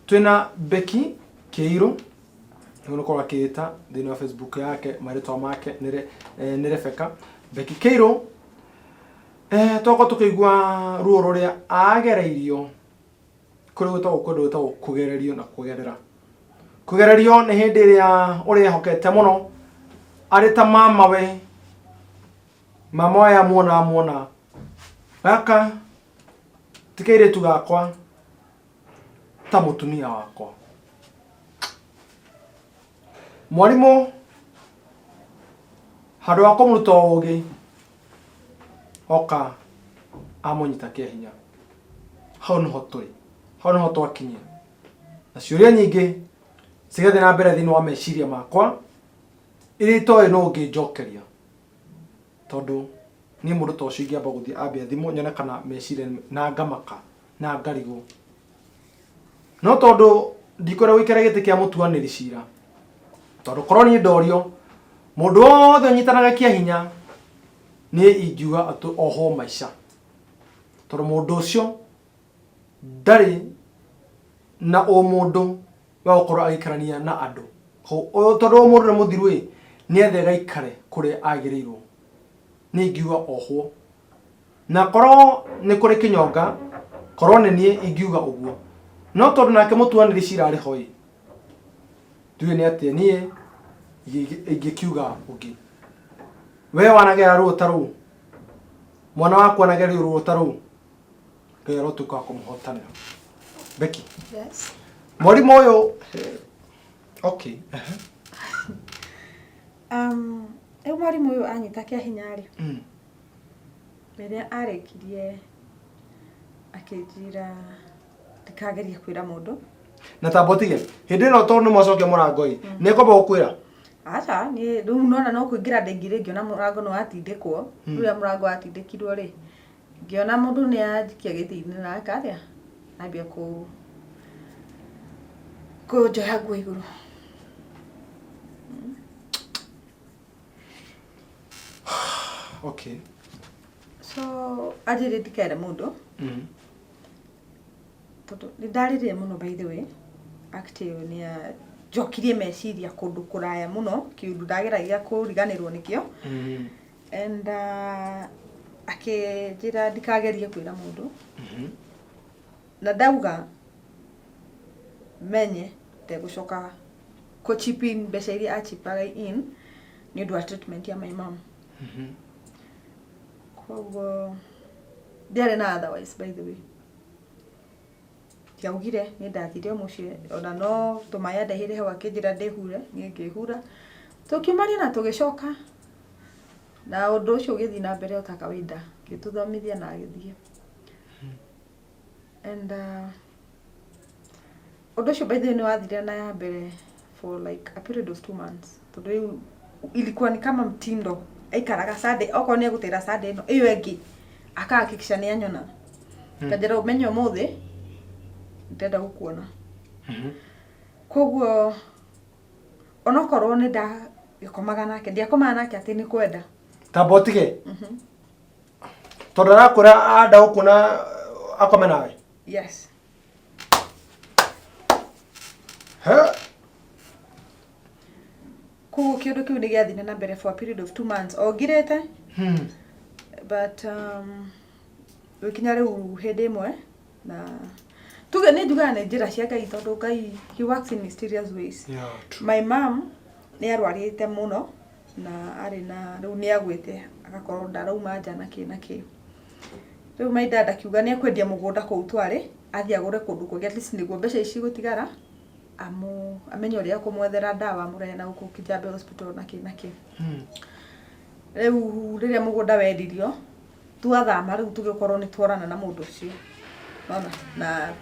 Twĩna Becky Kĩirũ nĩ gũkorwo akĩĩta thĩinĩ wa Facebook yake, marĩtwa make nĩ Rebecca Becky Kĩirũ. Twakorwo tũkĩigua ruo rũrĩa agereirio kũrĩ gwĩtagwo kũgererio na kũgerera. Kũgererio nĩ hĩndĩ ĩrĩa ũrehokete mũno arĩ ta mamawe, mama waya muona gaka ti kairĩtu gakwa ta mũtumia wakwa. Mwarimũ handũ wa kũmũruta ũũgĩ oka amũnyita kĩahinya. Hau nĩho tũrĩ, hau nĩho twakinyia na ciũria nyingĩ cigathiĩ na mbere thĩinĩ wa meciria makwa iria itoĩ no ngĩnjokeria tondũ niĩ mũndũ ta ũcio ingĩamba gũthiĩ ambia thimũ nyone kana meciria na ngamaka na ngarigwo. No tondũ ndikwenda gũikara gĩtĩ kĩa mũtuanĩri cira, tondũ korwo niĩ ndorio mũndũ wothe ũnyitanaga kĩahinya niĩ ingiuga atĩ oho maica, tondũ mũndũ ũcio ndarĩ na ũmũndũ wa gũkorwo agĩikarania na andũ. Tondũ mũndũ nĩ mũthiru nĩ ethega ikare kũrĩa agĩrĩirwo, nĩ ingiuga ohwo. Na korwo nĩ kũrĩ kĩnyonga, korwo nĩ niĩ ingiuga ũguo. No tondũ nake mũtuanĩri cira arĩ ho ndiũĩ nĩ atĩa niĩ ingĩkiuga ũngĩ. We wanagera ruo ta rũu, mwana waku anageria ruo ta rũu, Ngai arotuĩka wa kũmũhotanĩra. Becky, Yes. Mwarimũ ũyũ okay. Mwarimũ ũyũ anyita kĩahinya rĩ, rĩrĩa arĩkirie akĩnjĩra ndikagerie kwĩra mũndũ na tambotige hĩndĩ ĩno tondũ nĩ mwacokia mũrango-ĩ nĩ ekwamba gũkwĩra? Aca niĩ rĩu nona no kũingĩra ndaingĩre ngĩona mũrango nĩ watindĩkwo. Rĩrĩa mũrango watindĩkirwo rĩ, ngĩona mũndũ nĩ anjikia gĩtĩ-inĩ na akarĩa ambia kũnjoya nguo igũrũ. Okay. So ajire ndikere mundu tondu ni ndarire muno by the way active ni njokirie meciria kundu kuraya muno kiundu ndageragia kuriganirwo nikio and akijira ndikagerie kwira mundu na ndauga menye ndegucoka ko chip in mbeca iria achipaga in ni undu wa treatment ya my mom koguo ndiare na otherwise by the way kiaugire ni ndathire mucie ona no tumaya ndahire hewa kinjira ndehure ni ngihura tukiumaria na tugicoka na undu ucio ugithi na mbere utakawaida gituthomithia na agithie and undu ucio by the way ni wathire na mbere for like a period of 2 months tondu ilikuwa ni kama mtindo aikaraga Sunday oko ni egutira Sunday no iyo engi akahakikisha ni anyona kajira umenyo muthi ndenda gukuona koguo onokorwo ni nda gikomaga nake ndiakomaga nake ati ni kwenda tabotige tondara kura ada ukuna akome nawe yes ha koguo kiundu kiu ni giathine na mbere for a period of 2 months ogirete but wikinya riu hindi imwe na tuge ni njuga ni njira cia Ngai tondu Ngai he works in mysterious ways. Yeah, my mom ni arwarite muno na ari na riu ni agwite agakorwo ndarauma nja na ki riu my dad akiuga ni akwendia mugunda kuu twari athi agure kundu kungi at least niguo mbeca ici gutigara amenye uria kumwethera ndawa murena guku Kijambe hospital na ki riu riria mugunda wendirio tuathama riu tugikorwo ni tworana na mundu ucio nona na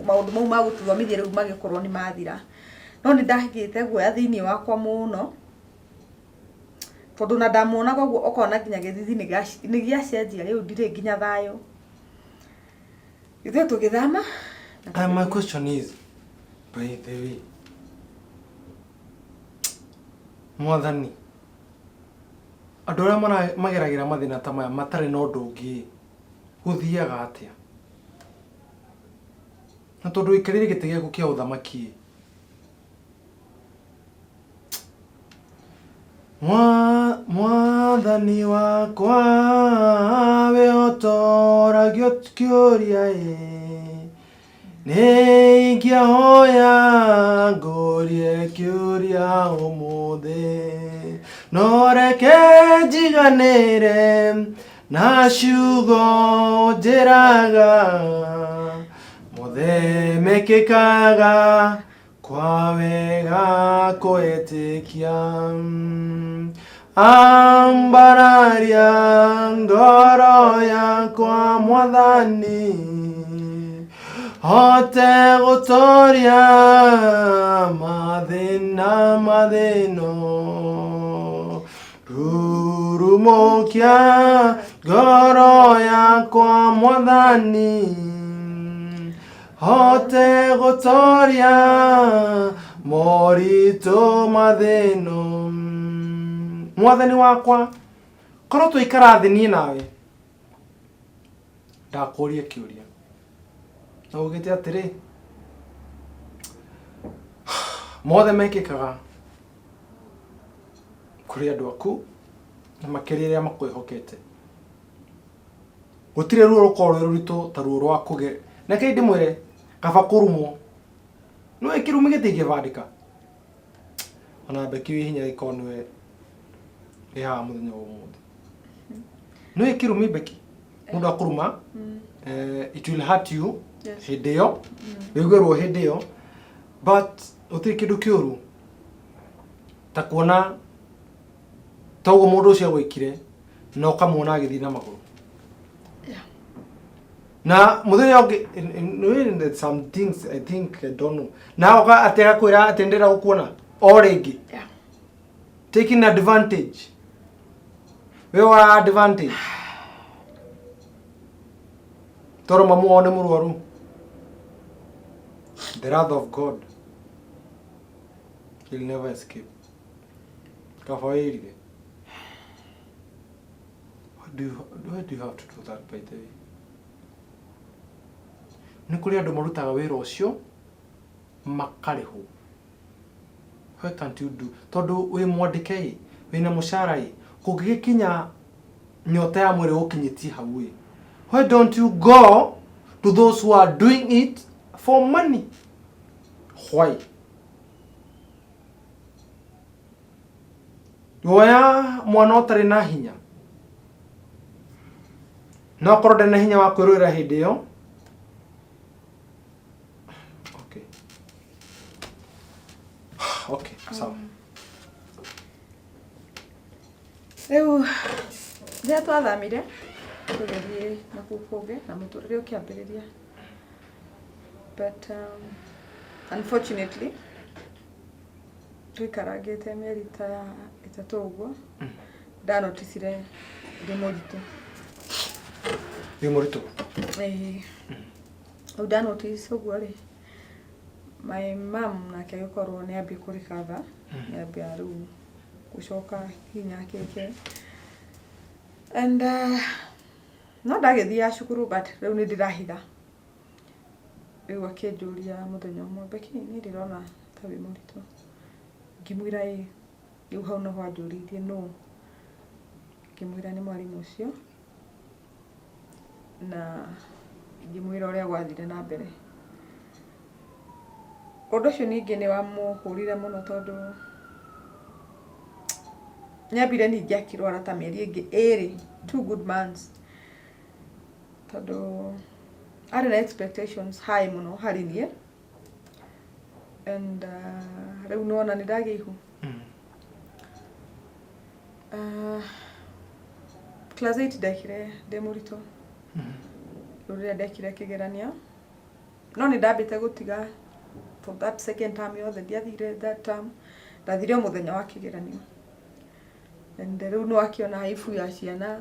maundu mau ma gututhomithia riu magikorwo ni mathira no ni ndahigite guoya thiini wakwa muno tondu na ndamona koguo okona nginya githithi ni giacenjia riu ndire nginya thayo ithuĩ tugithama my question is by the way mwathani andu aria mageragira mathina ta maya matare na undu ungi guthiaga atia na tondu ikarire gite giaku kia uthamaki mwathani wakwa we otoragio kiuria ni ingĩhoya ngũrie kiuria umuthi no reke njiganĩre na ciugo njĩraga muthemekĩkaga kwa wega kwĩtĩkia ambararia ngoro yakwa mwathani hote gutoria mathino rurumukia ngoro yakwa mwathani hote gutoria morito mathino mwathani wakwa korwo tuikara thĩ niĩ nawe ndakuria kiuria na ugite atiri mothe mekikaga kuri andu aku na makiri ria makwihokete gutire ruo rukorwo ruritu ta ruo rwa kuge na kaindi mwire kaba kurumwo no ikirumi gitige vandika ona beki hinya ikonwe ya muthenya umuthi no ikirumi beki mundu akuruma it will hurt you hindi iyo wigwerwo hindi iyo but utiri kindu kiuru ta kuona togo mundu ucio gwikire no kamwona agithi na maguru na muthenya ungi some things I think I don't know na oka atega kwira atendera gukuona oringi taking advantage we were advantage toro mamuone murwaru the wrath of God he'll never escape kafairire why do you have to do that by the way? Nĩ kũrĩ andũ marutaga wĩra ũcio makarĩhwo. Why can't you do? Tondũ wĩ mwandĩke wĩna mũcara kũngĩkinya nyota ya mwĩrĩ gũkinyĩtie hau why don't you go to those who are doing it for money? Why? Woya mwana ũtarĩ na hinya no korwo ndena hinya wa kwĩrũĩra hĩndĩ ĩyo. Okay, sawa. Rĩu rĩrĩa twathamire tũgĩthiĩ nakũu kũngĩ na mũtũrĩre ũkĩambĩrĩria, but unfortunately tũikarangĩte mĩeri ta ĩtatũ ũguo ndanoticire ndĩ mũritũ. Wĩ mũritũ? Rĩu ndanotice ũguo rĩ, my mom nake agĩkorwo nĩ ambia kũrĩkatha, nĩ ambia rĩu gũcoka hinya kĩke, and no ndagĩthiaga cukuru but rĩu nĩ ndĩrahitha. Rĩu akĩnjũria mũthenya ũmwe, Becky niĩ ndĩrona ta wĩ mũritũ. Ngĩmwĩra rĩu hau no anjũririe no, ngĩmwĩra nĩ mwarimũ ũcio na ngĩmwĩra ũrĩa gwathire na mbere. Ũndũ ũcio ningĩ nĩ wamũhũrire mũno tondũ nĩambire ningĩ akĩrwara ta mĩeri ĩngĩ ĩrĩ, 2 good months, tondũ arĩ na expectations high mũno harĩ niĩ, and rĩu nĩwona nĩ ndagĩa ihu. Class 8 ndekire ndĩ mũritũ, rĩu rĩrĩa ndekire kĩgeranio no nĩ ndambĩte gũtiga for that second term yothe ndiathire that term, ndathire mũthenya wa kĩgeranio. And rĩu no akĩona ibu ya ciana,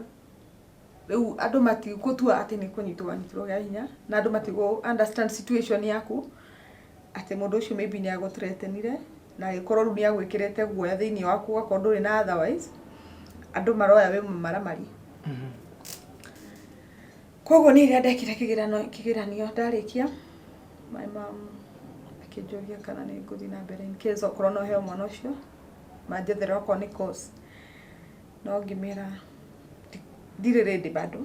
rĩu andũ matigũtua atĩ nĩ kũnyitwo wanyitwo gĩa hinya, na andũ matigũ understand situation yaku atĩ mũndũ ũcio maybe nĩ agũthreatenire na agĩkorwo rĩu nĩ agwĩkĩrĩte guoya thĩinĩ waku ũgakorwo ndũrĩ na otherwise, andũ maroya wĩ maramari. Koguo nĩ rĩrĩa ndekire kĩgeranio ndarĩkia, my mom akĩnjũria kana nĩ ngũthiĩ na mbere in case okorwo no heo mwana ũcio manjethera okorwo nĩ course, no ngĩmĩra ndirĩ ready bado,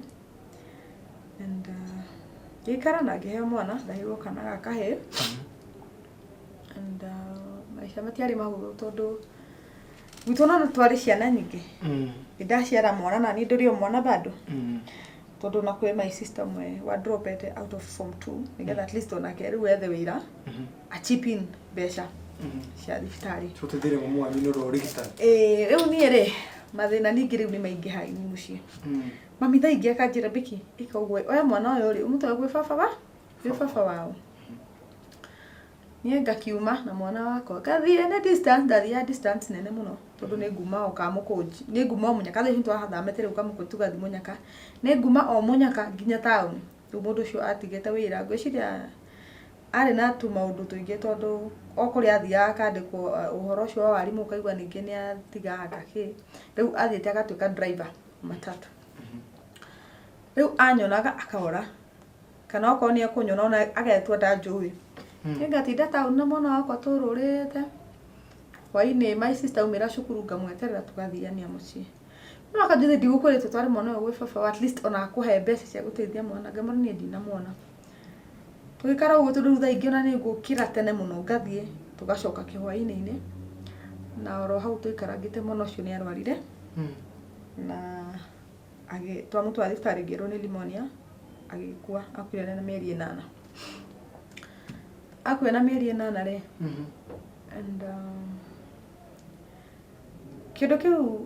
and gĩikara na ngĩheo mwana ndahĩrwo kana gakahĩ, and maica matiarĩ mahũthũ tondũ gwitũ no twarĩ ciana nyingĩ. Ndaciara mwana na niĩ ndũrĩ o mwana bado, tondũ na kwĩ my sister mwe wa dropete out of form 2 nigetha at least onake rĩu ethe wĩra a chip in mbeca cia thibitarĩ. Tũteithĩre mamu wanyu nĩ ũrigitani. Rĩu niĩ rĩ mathĩna ningĩ rĩu nĩ maingĩ haini mũciĩ. Mami thaa ingĩ akanjĩra Becky ĩka ũguo, oya mwana ũyũ rĩ ũmũtware gwĩ baba wao. Niĩ ngakiuma na mwana wakwa ngathiĩ nĩ distance, ndathiaga distance nene mũno tondũ nĩ nguma o Kamũkũnji, nĩ nguma o Mũnyaka, thaici twathamĩte rĩu Kamũkũnji tũgathiĩ Mũnyaka, nĩ nguma o Mũnyaka nginya taũni. Rĩu mũndũ ũcio atigĩte wĩra, ngwĩciria arĩ na tũmaũndũ tũingĩ tondũ o kũrĩa athiaga akandĩkwo ũhoro ũcio wa warimũ, ũkaigua ningĩ nĩ atigaga gakĩ, rĩu athiĩte agatuĩka driver matatu. Rĩu anyonaga akahora, kana okorwo nĩ ekũnyona ona agetua ndanjũĩ. Ngatinda taũni na mwana wakwa tũrũrĩte, hwainĩ my sister aumĩra cukuru ngamweterera tũgathiania mũciĩ. No akanjũria ndigũkwĩrĩte tware mwana ũyũ gwĩ baba, at least ona akũhe mbeca cia gũteithia mwana, ngamwĩra niĩ ndinamwona. Tũgĩikara ũguo tondũ thaa ingĩ ona nĩ ngũkĩra tene mũno ngathiĩ, tũgacoka kĩhwainĩ-inĩ, na oro hau tũikarangĩte mwana ũcio nĩ arwarire, na twamũtwara thibitarĩ ngĩrwo nĩ pneumonia, agĩkua, akuire na mĩeri 8. Akuire na mĩeri 8 rĩ, and kĩndũ kĩu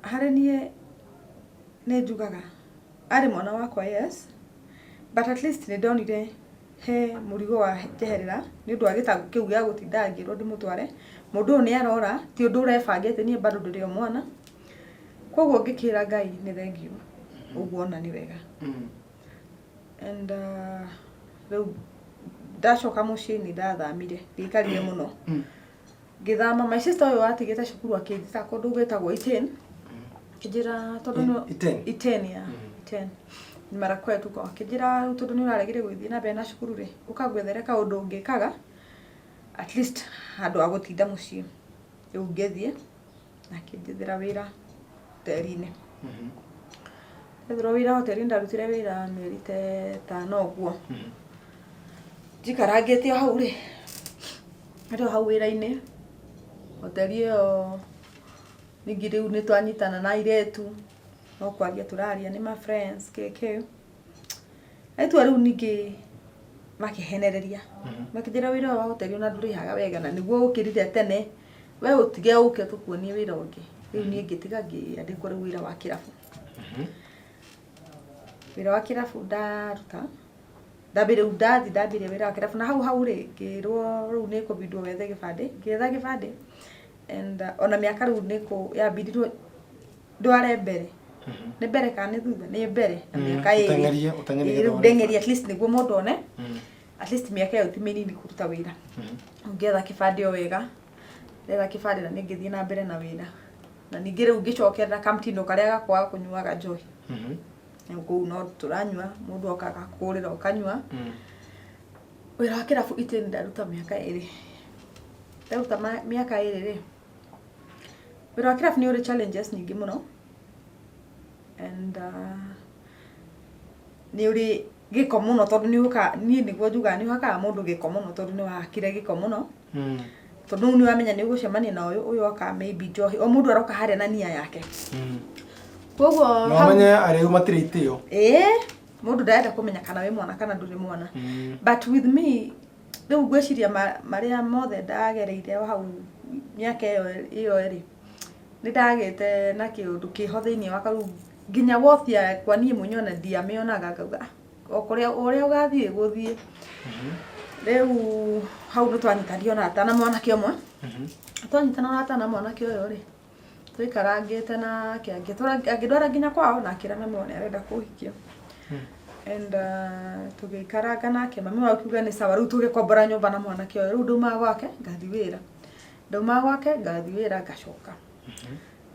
harĩ niĩ nĩ njugaga arĩ mwana wakwa yes, but at least nĩ ndonire he mũrigo wa njeherera nĩ ũndũ wa gĩtango kĩu gĩa gũtinda ngĩrwo ndĩmũtware. Mũndũ ũyũ nĩ arora, ti ũndũ ũrebangĩte, niĩ bado ndũrĩ o mwana. Koguo ngĩkĩra Ngai nĩ thengiũ, ũguo ona nĩ wega. And rĩu ndacoka mũciĩ nĩ ndathamire, ndiaikarire mũno. Ngĩthama my sister ũyũ atigĩte cukuru akĩnjĩta kũndũ gwĩtagwo Iten, Kijira tondu no itenia. Ni mara kwetu kwa kijira tondu ni uraregire gwithii na bena cukuru ri ukagwethere kaundu ungikaga at least handu agutinda mucii ungethie na kijithira wira terine. Ethiro wira hoteli ndarutire wira mieri 5 uguo. Jikarangite hau ri. Ndo hau wira-ini hoteli yo ningi riu ni twanyitana na iretu no kwaria turaria ni ma friends keke aitu riu ningi makihenereria makithira wira wa hoteli ona ndurihaga wega na niguo ukirire tene we utige uke tukuonie wira ungi riu ni ngitiga ngiandikwo riu wira wa kirabu. Wira wa kirabu ndaruta ndabire wira wa kirabu na hau ri ngirwo riu ni kubindwo wethe gibande ngetha gibande and ona miaka riu niko yabindirwo ndware mbere ni mbere kana ni thutha ni mbere na miaka iri utengeria at least niguo mundu one at least miaka yo ti minini kuruta wira ngetha kibande o wega ndetha kibande na ningithie na mbere na wira na ningi riu ngicokerera kamtindo karia gakwa kunyuaga njohi ngo no turanyua mundu okaga kurira ukanyua wira wa kirabu iteni ndaruta miaka iri ndaruta miaka iri ri wira wa kirabu ni uri challenges nyingi muno and ni uri giko muno tondu ni uka ni niguo juga ni haka mundu giko muno tondu ni wakire giko muno tondu ni wamenya ni ugucemania na uyu oka maybe njohi o mundu aroka haria na nia yake koguo no menya ariu matirĩtio mundu ndaenda kumenya kana we mwana kana nduri mwana but with me riu ngwiciria maria mothe ndagereire hau miaka iyo eri ni ndagite na kiundu kiho thiini wa karu nginya wothia kwa nie munyona ndiamionaga ngauga okoria uria ugathie guthie riu hau ndo twanyitanirio na atana mwana kiomwe twanyitana na atana mwana kioyo ri twikarangite na angidwara nginya kwao na akira na mwana arenda kuhikio and tugikaranga nake mami wa kiuga ni sawa riu tugikombora nyumba na mwana kioyo riu nduma gwake ngathi wira ngathi wira ngacoka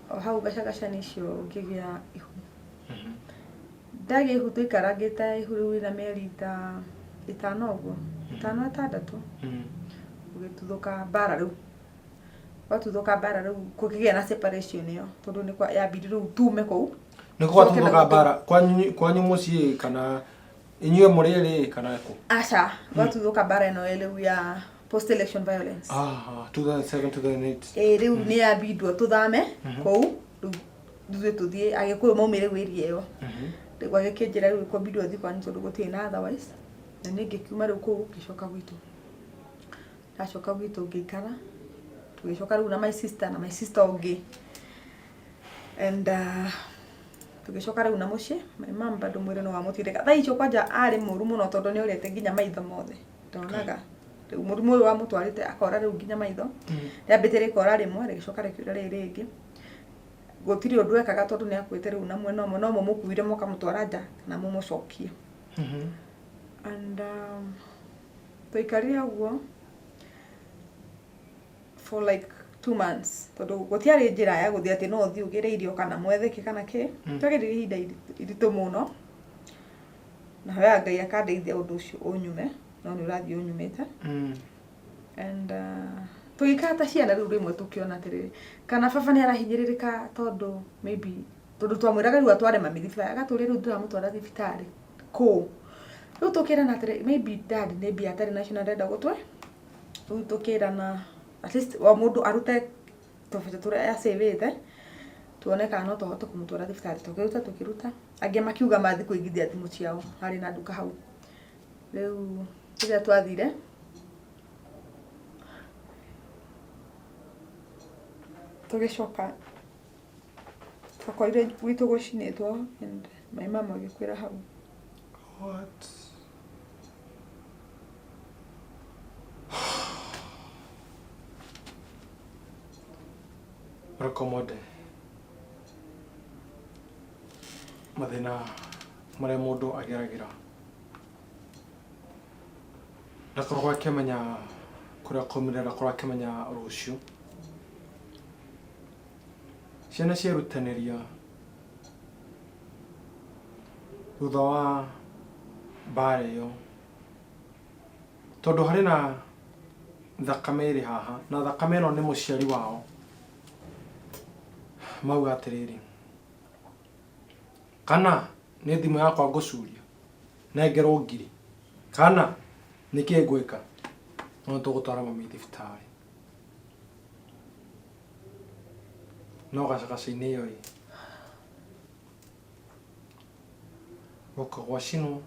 o hau gacagacani icio ngigia ihu ndagi ihu twikarangite ihu riu na mieri 5 uguo 5-6 ugituthuka bara riu watuthuka bara riu kukigia na separation yo tondu ni kwa yabidi riu tume kou niko watuthuka bara kwanyu mucii kana inyue muriri kana ku acha watuthuka bara eno riu ya post election violence 2007 2008 riu ni yabidwo tuthame kou riu tuthie agikuyu maumire wiri yo riu agikinjira riu ko bidwo thi kwa ntondu gutina otherwise na ningi kiuma riu kou gicoka gwitu ndacoka gwitu ngikara tugicoka riu na my sister ungi and tugicoka riu na mucii my mom bado mwire no wamutireka tha icio kwanja ari muru muno tondu ni urete nginya maitho mothe ndonaga riu murimu uyu wamutwarite akora riu nginya maitho riambitire ikora rimwe rigicoka rikiura ringi gutiri undu ekaga tondu ni akwite riu na mwena umwe no mumukuire mukamutwara nja kana mumucokie and tuikaria uguo for like 2 months tondu gutiari njira ya guthia ati no thi ugire irio kana mwetheke kana ki twagirire ihinda iritu muno na we Ngai akandeithia undu ucio unyume no ni urathi unyumite and tuikata ciana riu rimwe tukiona atiri kana baba ni arahinyiririka tondu maybe tondu twamwiraga riu atware mami thibitarĩ agatũria riu ndiramutwara thibitarĩ ku riu tukirana atiri maybe dad maybe atari national ndenda gutwe riu tukirana at least wa mundu arute tofete turia ya savete tuone kana no tohote kumutwara thibitarĩ tukiruta angi makiuga mathi kuigithia thimu ciao hari na nduka hau riu ira twathire tugicoka twakoire gwitu gucinitwo and my mama agikwira hau what recommode mathina maria mundu ageragira ndakorwo akimenya kuria komire ndakorwo akimenya rucio ciana ciarutaniria thutha wa mbara ĩyo tondũ harĩ na thakame ĩrĩ haha na thakame ĩno nĩ mũciari wao mauga atĩrĩrĩ kana nĩ thimũ yakwa ngũcuria nengerwo ngiri kana nĩkĩ ngwĩka no tũgũtwara mami thibitarĩ no gacagaca-inĩ ĩyo gũka gwacinwo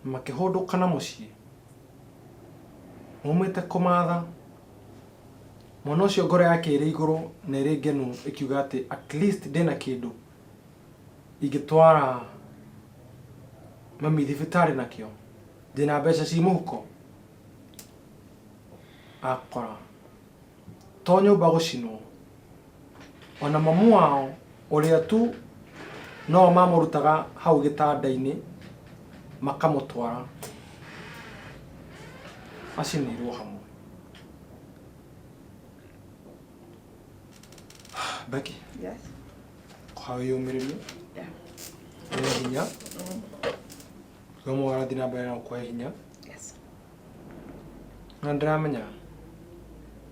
makĩhũndũka na mũciĩ maumĩte kũmatha mwana ũcio ngoro yake ĩrĩ igũrũ na ĩrĩ ngenu ĩkiuga atĩ at least ndĩna kĩndũ ingĩtwara mami thibitarĩ nakĩo ndĩna mbeca ci mũhuko akora to nyũmba gũcinwo ona mamu wao ũrĩa tu no mamũrutaga hau gĩtanda-inĩ makamũtwara acinĩirwo hamwe. Becky? Yes. How are you, Miriam? Yeah. Hinya? Kama warathi na mbere na kwa hinya? Yes. Na ndĩramenya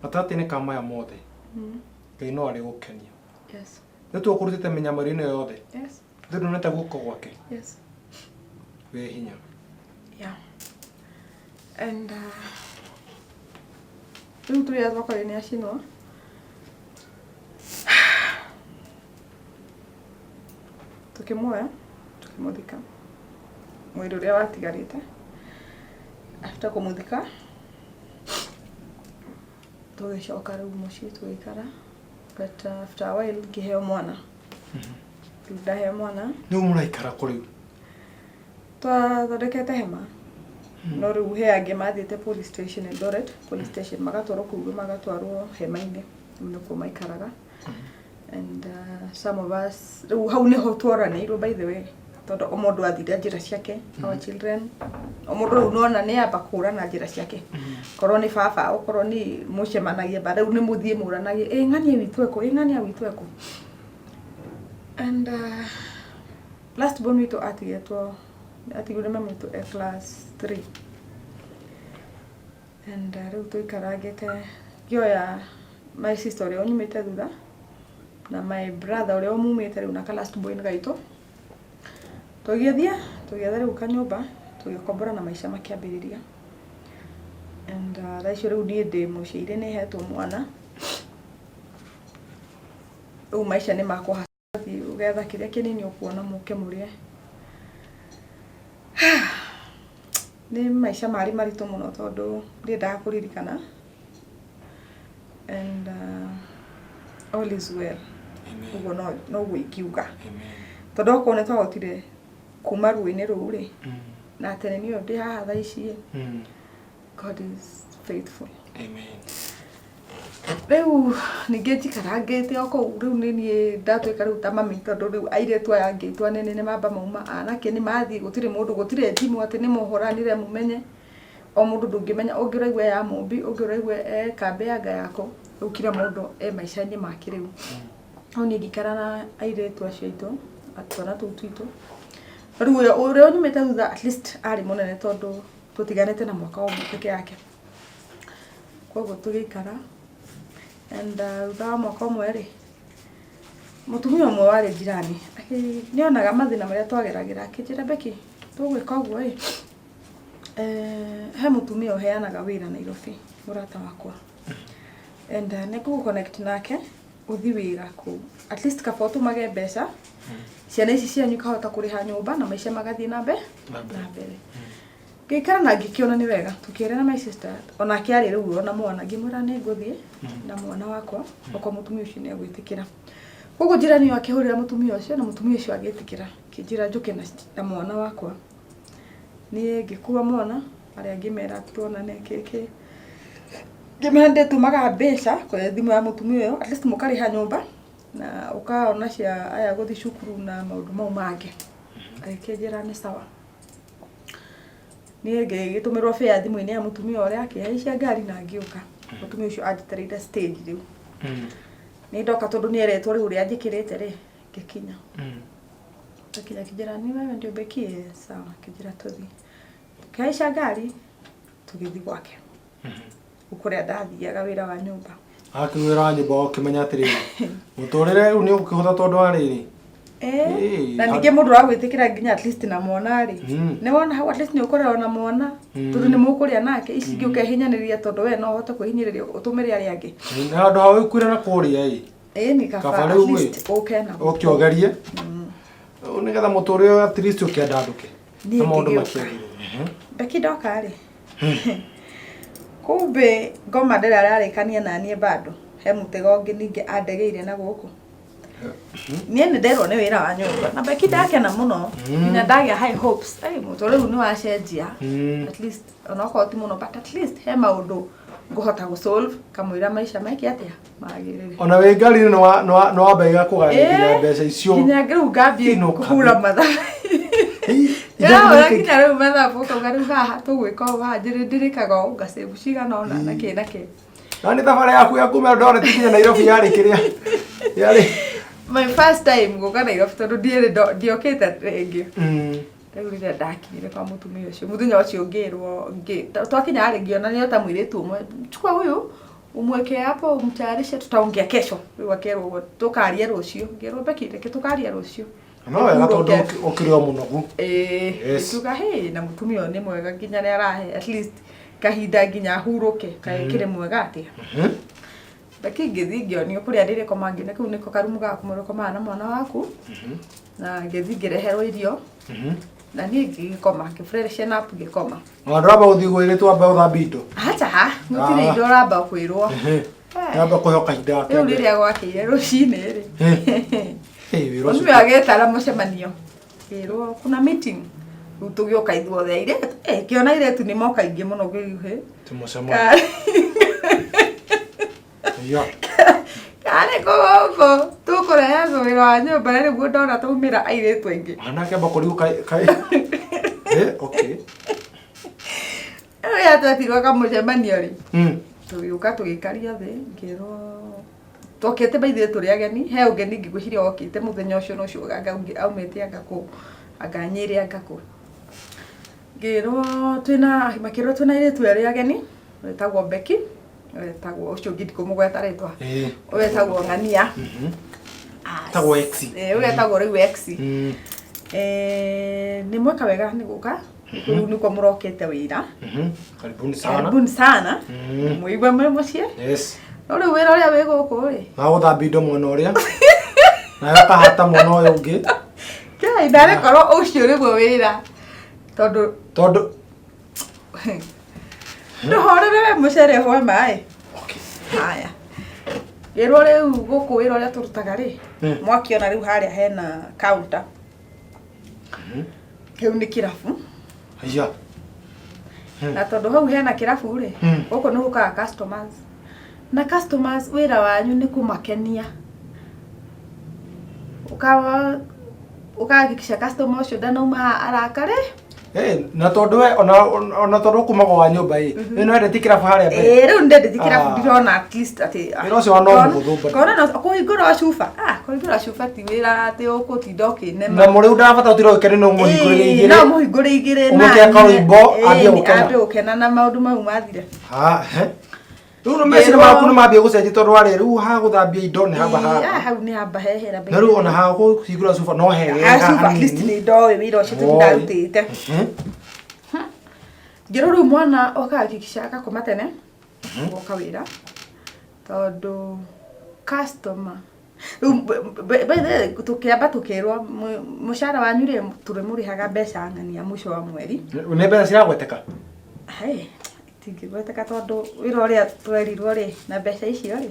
gatagatĩ-inĩ ka maya mothe Ngai no arĩ gũkenia. Yes. Nĩ tũkũrutĩte mĩnyamaro-ĩno yothe. Yes. Ndĩronete guoko gwake. Yes. Wĩ hinya. Yeah. And rĩu tũrĩa thoko-inĩ nĩ acinwo tukĩmuoya tukĩmũthika mwĩrĩ ũrĩa watigarĩte after kũmũthika tũgĩcoka rĩu mũciĩ tũgĩikara but after a while ngĩheo mwana rĩu ndaheo mwana Nĩ mũraikara kũ rĩu? Twathondekete hema no rĩu he angĩ mathiĩte police station Eldoret police station magatwarwo kũu magatwarwo hema-inĩ nĩkuo maikaraga and some of us rĩu hau nĩho tworanĩirwo by the way tondũ o mũndũ athire njĩra ciake our children o mũndũ rĩu nona nĩ amba kũrana njĩra ciake korwo nĩ baba okorwo nĩ mũcemanagia ba rĩu nĩ mũthiĩ mũranagia ng'ania witũ eko ng'ania witũ eko and last born witũ atigire mami witũ class 3 and rĩu tũikarangĩte ngĩoya my sister ũrĩa ũnyumĩte thutha na my brother ũrĩa ũmumĩte rĩu na ka last boy gaitũ tũgĩetha rĩu kanyũmba tũgĩkombora na maica makĩambĩrĩria and thaa icio rĩu niĩ ndĩ mũciĩ irĩ nĩ hetwo mwana rĩu maica nĩ makwa hathi ũgetha kĩrĩa kĩnini ũkuona mũke mũrĩe nĩ maica marĩ maritũ mũno tondũ ndiendaga kũririkana and all is well. Uguo no gũikiuga tondũ okorwo nĩ twahotire kuma ruo-inĩ rũu rĩ na tene nĩyo ndĩ haha thaa ici God is faithful. Amen. Rĩu ningĩ njikarangĩte o kũu rĩu nĩ niĩ ndatuĩka rĩu ta mami tondũ rĩu airĩtu aya angĩ aitũ anene nĩ mamba mauma anake nĩ mathiĩ gũtirĩ mũndũ gũtirĩ thimũ atĩ nĩ mũhũranire mũmenye o mũndũ ndũngĩmenya ũngĩ ũraigua ya mũmbi ũngĩ ũraigua kambĩ ya nga yako rĩu kila mũndũ maica-inĩ make rĩu no niĩ ngĩikara na airĩtu acio aitũ twana tũu twitũ rĩu ũrĩa ũnyumĩte thutha at least arĩ mũnene tondũ tũtiganĩte na mwaka ũmwe peke yake koguo tũgĩikara and thutha wa mwaka ũmwe rĩ mũtumia ũmwe warĩ jirani nĩonaga mathĩna marĩa twageragĩra akĩnjĩra Becky tũgwĩka ũguo ĩ he mũtumia ũheanaga wĩra Nairobi mũrata wakwa and nĩngũgũconnect nake ũthi wĩra kũu at least kaba ũtũmage mbeca ciana ici cianyu ikahota kũrĩha nyũmba na maica magathiĩ na mbere ngĩikara na ngĩkĩona nĩ wega tũkĩrĩa na my sister onake arĩ rĩu ona mwana ngĩmwĩra nĩ ngũthiĩ na mwana wakwa okorwo mũtumia ũcio nĩ egwĩtĩkĩra koguo njirani akĩhũrĩra mũtumia ũcio na mũtumia ũcio agĩtĩkĩra kĩnjĩra njũke na mwana wakwa niĩ ngĩkua mwana arĩa ngĩmera tuonane kĩkĩ ngĩmera ndĩtumaga mbeca kwa thimũ ya mũtumia ũyũ at least mũkarĩha nyũmba na ũkaona cia aya gũthiĩ cukuru na maũndũ mau mangĩ agĩkĩnjĩra nĩ sawa niĩ ngĩtũmĩrwo fare thimũ-inĩ ya mũtumia ũrĩa akĩhaicia ngari na ngĩũka mũtumia ũcio anjetereire stage rĩu nĩ ndoka tondũ nĩ eretwo rĩu ũrĩa njĩkĩrĩte rĩ ngĩkinya Tukinya kijirani wewe ndio Becky sawa kijira tuthi. Kaisha gari tugithi gwake. Ukuria ndathiaga wira wa nyumba. Akiwira wa nyumba ukimenya atiri. Mutorere riu ni ukihotha tondu ariri. Na ningĩ mũndũ wa gwĩtĩkĩra nginya at least na mwana rĩ nĩ wona hau at least nĩ ũkorera na mwana tondũ nĩ mũkũrĩa nake ici ingĩ ũkehinyanĩria tondũ we no ũhote kwĩhinyĩrĩria ũtũmĩre arĩa angĩ na andũ hao ikuire na kũrĩa ni kaba at least ũkena ũkĩogerie nĩgetha mũtũrĩre at least ũkĩandandũke na maũndũ makĩagĩrĩre Becky ndoka rĩ kumbe ngoma ndĩrararĩkania na niĩ bado he mũtego ũngĩ ningĩ andegeire na gũkũ niĩ nĩ nderwo nĩ wĩra wa nyũmba na Becky ndakena mũno nginya ndagĩa high hopes mũtũrĩre rĩu nĩ wacenjia at least onokorwo ti mũno but at least he maũndũ ngũhota gũsolve kamũira maica maiki atĩa magĩrĩre ona wĩ ngari-inĩ nĩ wambĩrĩria kũgania mbeca icio nginya rĩu ngambie kũhura mathaa nginya rĩu mathabu ũkauga rĩu haha tũgwĩka ũũ haha ndĩrĩkaga ũũ ngacĩbu cigana ona na kĩ na nĩ thabarĩ yaku ya kuma Eldoret nginya Nairobi yarĩ kĩrĩa yarĩ my first time gũka Nairobi tondũ ndiokĩte rĩngĩ rĩu rĩrĩa ndakinyire kwa mũtumia ũcio mũthenya ũcio ngĩrwo twakinya rĩ ngĩona nĩ ta mũirĩtu ũmwe chukua huyu umweke hapo umtayarishe tutaongea kesho rĩu akerwo tũkaria rũciũ ngĩrwo Becky reke tũkaria rũciũ no wega tondũ ũkĩrĩ o mũnogu tuga na mũtumia nĩ mwega nginya nĩ arahe at least kahinda nginya hurũke kaĩkĩre mwega atĩa Becky ngĩthi ngĩonio kũrĩa ndĩrĩ koma ngine kũu nĩko karumu gaku mũrĩkomaga na mwana waku na ngĩthi ngĩreherwo irio na niĩ ngĩkoma ngĩfreshen up ngĩkoma ndũramba gũthiĩ gwĩrĩtwo ambe ũthambie indo acha gũtirĩ indo ũramba kwĩrwo ndũramba kũheo kahinda gake rĩu rĩrĩa gwakĩire rũcinĩ rĩ ũcio agĩtara mũcemanio ngĩrwo kuna meeting rĩu tũgĩoka ithuothe airĩtu kĩona airĩtu nĩ moka ingĩ mũno ngĩuhĩ tũmũcemanio Kale koko tukũrehe wĩra wa nyũmba na rĩu ndona taumĩra airĩtu aingĩ anake bakũriu kai okay ya twatirwo kamũcemanio rĩ tũgĩũka tũgĩkaria thĩ ngĩrwo tokete baithĩ tũrĩ ageni he ũgeni ngĩgwĩciria okĩte mũthenya ũcio no cio aumĩte Angakũ Nyĩrĩ Angakũ ngĩrwo makĩrwo twĩna airĩtu erĩ ageni wetagwo Becky wetagwo ũcio ũngĩ ndikũmũgweta rĩtwa wetagwo Ng'ania tagwo X wetagwo rĩu X nĩ mweka wega nĩ gũka rĩu nĩkuo mũrokete wĩra karibuni sana mũigua mwĩ mũciĩ no rĩu wĩra ũrĩa wĩ gũkũ rĩ wa gũthambia indo mwena ũrĩa nayo akahata mwena ũyũ ũngĩ ndarĩ korwo ũcio nĩguo wĩra tondũ ndũhorere mũcere hwa maĩ haya gĩrwo rĩu gũkũ wĩra ũrĩa tũrutaga rĩ mwakiona rĩu harĩa hena counter kĩu nĩ kĩrabu na tondũ hau hena kĩrabu rĩ gũkũ nĩ gũkaga customers na customers wĩra wanyu nĩ kũmakenia ũkahakikisha customer ũcio ndanauma arakare na tondũ we ona tondũ kumaga wa nyũmba no endete kĩrabu harĩa mbere rĩu ndendete kĩrabu ndirona at least atĩ wĩra ũcio wa no mũthũ kona kũhingũra cuba kũhingũra cuba ti wĩra atĩ ũgũtinda ũkĩnema na mũrĩu ndarabata ũtira ũkene no mũhingũrĩre igĩrĩ no mũhingũre igĩrĩ na ũmũkeka rwĩmbo ambie gũkena na maũndũ mau mathire rĩu no mecira maku nĩ mambia gũcenjia tondũ warĩ rĩu ha gũthambia indo nĩ hamba hau nĩ hamba hehera na rĩu ona ha kũhingũra cuba no hegega cuba at least nĩ ndoĩ wĩra ũcio tũndarutĩte ngĩrwo rĩu mwana ũkahakikisha agakoma tene gũka wĩra tondũ customer rĩu tũkĩamba tũkĩrwo mũcara wanyu rĩ tũrĩmũrĩhaga mbeca ng'ania mũico wa mweri nĩ mbeca ciragweteka tingĩgweteka tondũ wĩra ũrĩa twerirwo rĩ na mbeca icio rĩ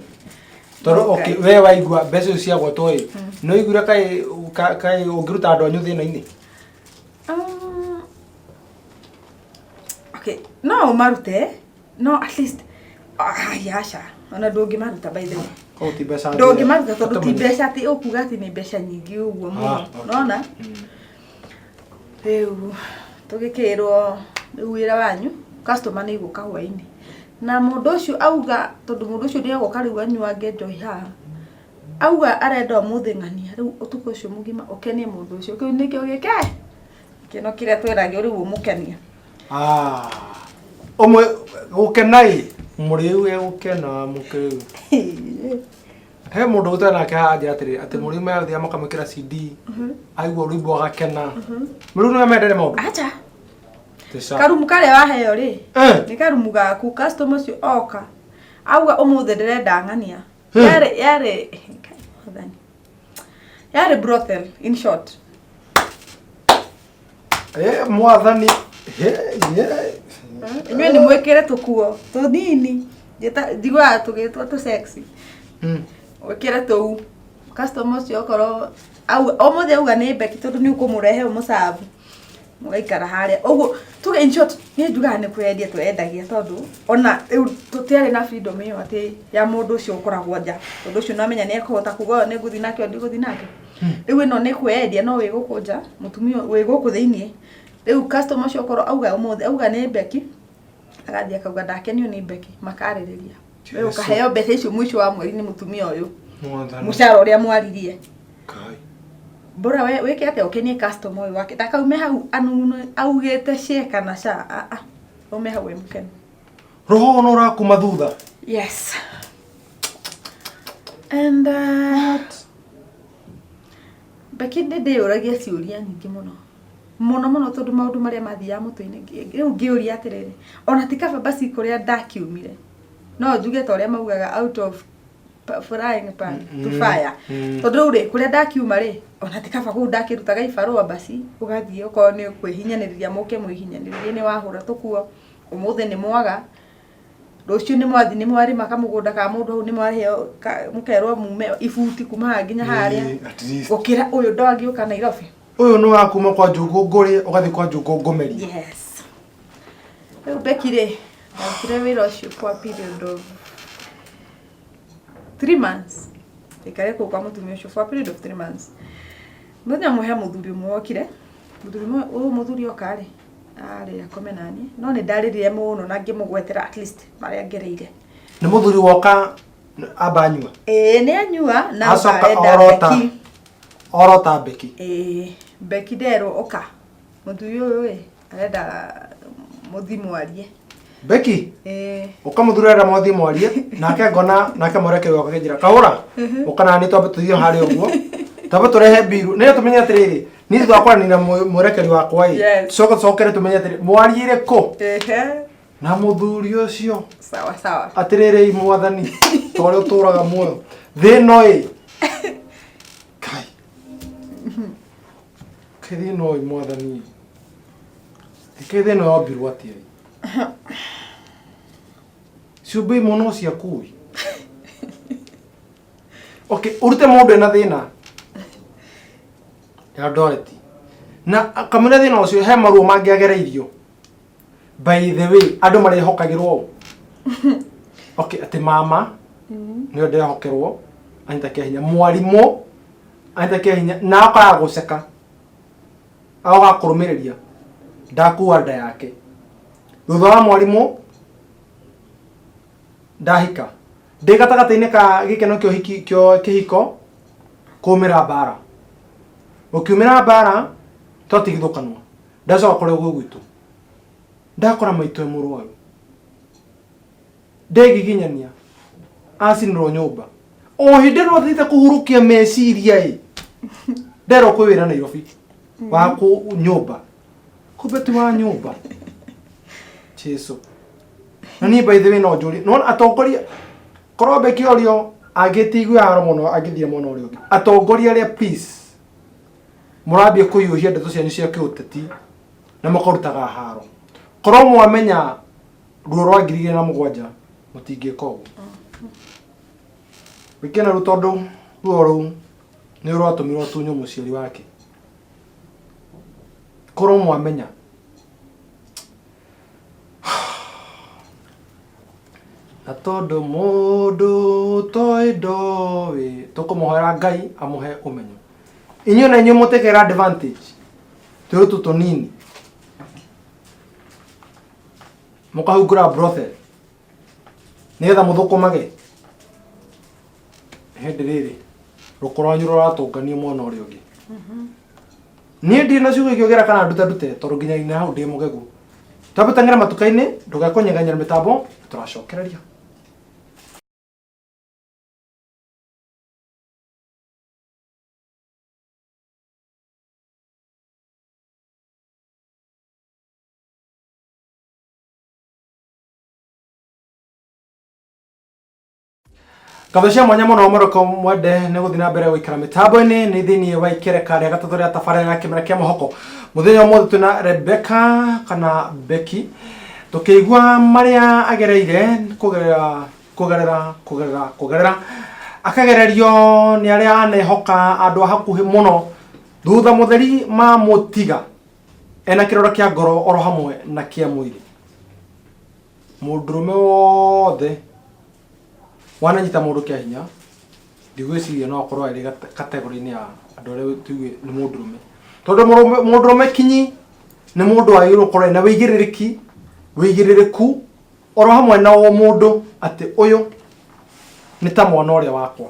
tondũ we waigua mbeca icio ciagwetwo ĩ no iguire kaĩ ũngĩruta andũ anyu thĩna-inĩ no ũmarute no at least aca ona ndũngĩmaruta by the way ndũngĩmaruta tondũ ti mbeca atĩ ũkuga atĩ nĩ mbeca nyingĩ ũguo mũno nona rĩu tũgĩkĩrwo rĩu wĩra wanyu customer nĩ igũka hwainĩ na mũndũ ũcio auga tondũ mũndũ ũcio nĩ egũka rĩu anyuange njohi haha auga arenda muthing'ania riu utuko ucio mugima ukenie mundu ucio kiu nikio gike kino kire twiragio riu umukenie omwe gukenai muriu egukena mukeu he mundu utana ka aja ati muriu me athia makamukira CD aigua rwimbo agakena muriu no mendere maundu acha karumu kare waheo ri ni karumu gaku customer ucio oka auga umuthe ndirenda ng'ania yare brothel in short mwathani inywe ni mwekere tukuo tunini ndigwa tugitwa tu sexy wekere tu customers yokoro au omothe auga ni beki tondu ni ukumurehe umusabu mugaikara haria ugu tuge in short ni nduga ni kwendia twendagia tondu ona tutiari na freedom iyo ati ya mundu ucio ukoragwo nja tondu ucio no amenya ni ekũhota kuga ni nguthi nake ndiguthi nake riu ino ni kwendia no wigukunja mutumia wiguku thiini riu customer ucio ukoro auga umothe auga ni beki agathia akauga ndakenio ni beki makaririria riu kaheo mbeca icio mwisho wa mweri ni mutumia uyu mushara uria mwaririe bora weke ate ukenie customer uyu wake takaume hau augete sheka na sha ume hau mkeni roho no rakuma thutha yes and beki ndede uragia ciuria nyingi muno tondu maundu maria mathia mutuine riu ngiuria atiriri ona tikaba basi kuria ndakiumire no njuge ta uria maugaga out of frying pan to fire tondu ri kuria ndakiuma ri ona tikaba ku ndakirutaga ibarua basi ugathie uko ni kwihinyaniriria muke mwihinyaniririe ni wahura tukuo umuthe ni mwaga rucio ni mwathi ni mwari makamugunda ka mundu hau ni mwariheo mukerwo mume ifuti kuma nginya haria ukira uyu ndangiuka Nairobi uyu no akuma kwa Njungu nguri ugathi kwa Njungu ngumeri yes riu bekire ndakire wira ucio kwa period of 3 months ikare kwa mutumia ucio for a period of 3 months munya muhe muthuri mwokire muthuri okare ari akome nani no ni ndaririye muno na ngimugwetera at least maria ngereire ni muthuri woka abanyua ni anyua na akaenda beki orota beki beki dero oka muthuri uyu arenda muthimu arie beki ukamuthurira muthimu arie nake ngona nake mureke woka kinjira kahura ukana ni twambe tuthio hari uguo twambe turehe biru ne tumenye atiriri ni twakora ni na murekeri wakwa cokere tumenye atiriri mwariire ko na muthuri ucio sawa atiriri mwathani tore uturaga muoyo thino kai kithino mwathani kithino obiru atia Subi mono cia kui. Okay, urute mundu ena thina. Ya doreti. Na kamuna thina ucio he maruo mangiagereirio. By the way, andu mari hokagirwo. Okay, ati mama ni ode hokerwo, anta ke hinya mwarimu, anta ke hinya na akara guceka. Aoga kurumiriria. Ndakuwa nda yake. Thutha wa mwarimu ndahika ndigatagatine ka gikeno kyo hiki kyo kihiko kumira bara ukiumira bara twatigithukanwa ndacoka kuri ugu gwitu ndakora maitu emurwaru ndegiginyania asinro nyumba o hindero thite kuhurukia meciria ndero kwira Nairobi wa ku nyumba kubetu wa nyumba Jesu nani by the way no juri no atongoria korobe kiorio agitigwa haro muno agithia muno rio atongoria ria please murabie kuyuhia ndeto cia cia kiuteti na makorutaga haro koro mwamenya ruo rwa ngirigire na mugwanja mutingie kogo wikena rutondo ruo ni rwatumirwo tunyo muciari wake koro mwamenya atondo mundu toidowe tukumuhera Ngai amuhe umenyo inyo na inyo mutekera advantage turutu tonini mukahugura brothel nigetha muthukumage hindi riri rukoranyu ruratungania mwana uria ungi ni ndi na ciugo ikiogera kana ndute tondu nginya ina hau ndi mugegu twabutang'ira matuka-ini ndugakonyeganyira mitambo turacokereria Kabasha mwanya muno moroko mwende ne guthina mbere gwikara mitambo-ini ni thini wa ikereka ria gatatu ria tabarira ya kimera kia mohoko muthenya mothe tuna Rebecca kana Becky tukigwa maria agereire kugerera akagererio ni aria anehoka andu hakuhi muno thutha mutheri ma mutiga ena kirora kia ngoro oro hamwe na kia mwiri mundurume wothe wananyita mundu kia hinya ndigwiciria no akorwo ari kategori-ini ya andu aria tuge ni mundurume tondu mundurume kinyi ni mundu agirwo korwo na wigiririku oro hamwe na o mundu ati uyu ni ta mwana uria wakwa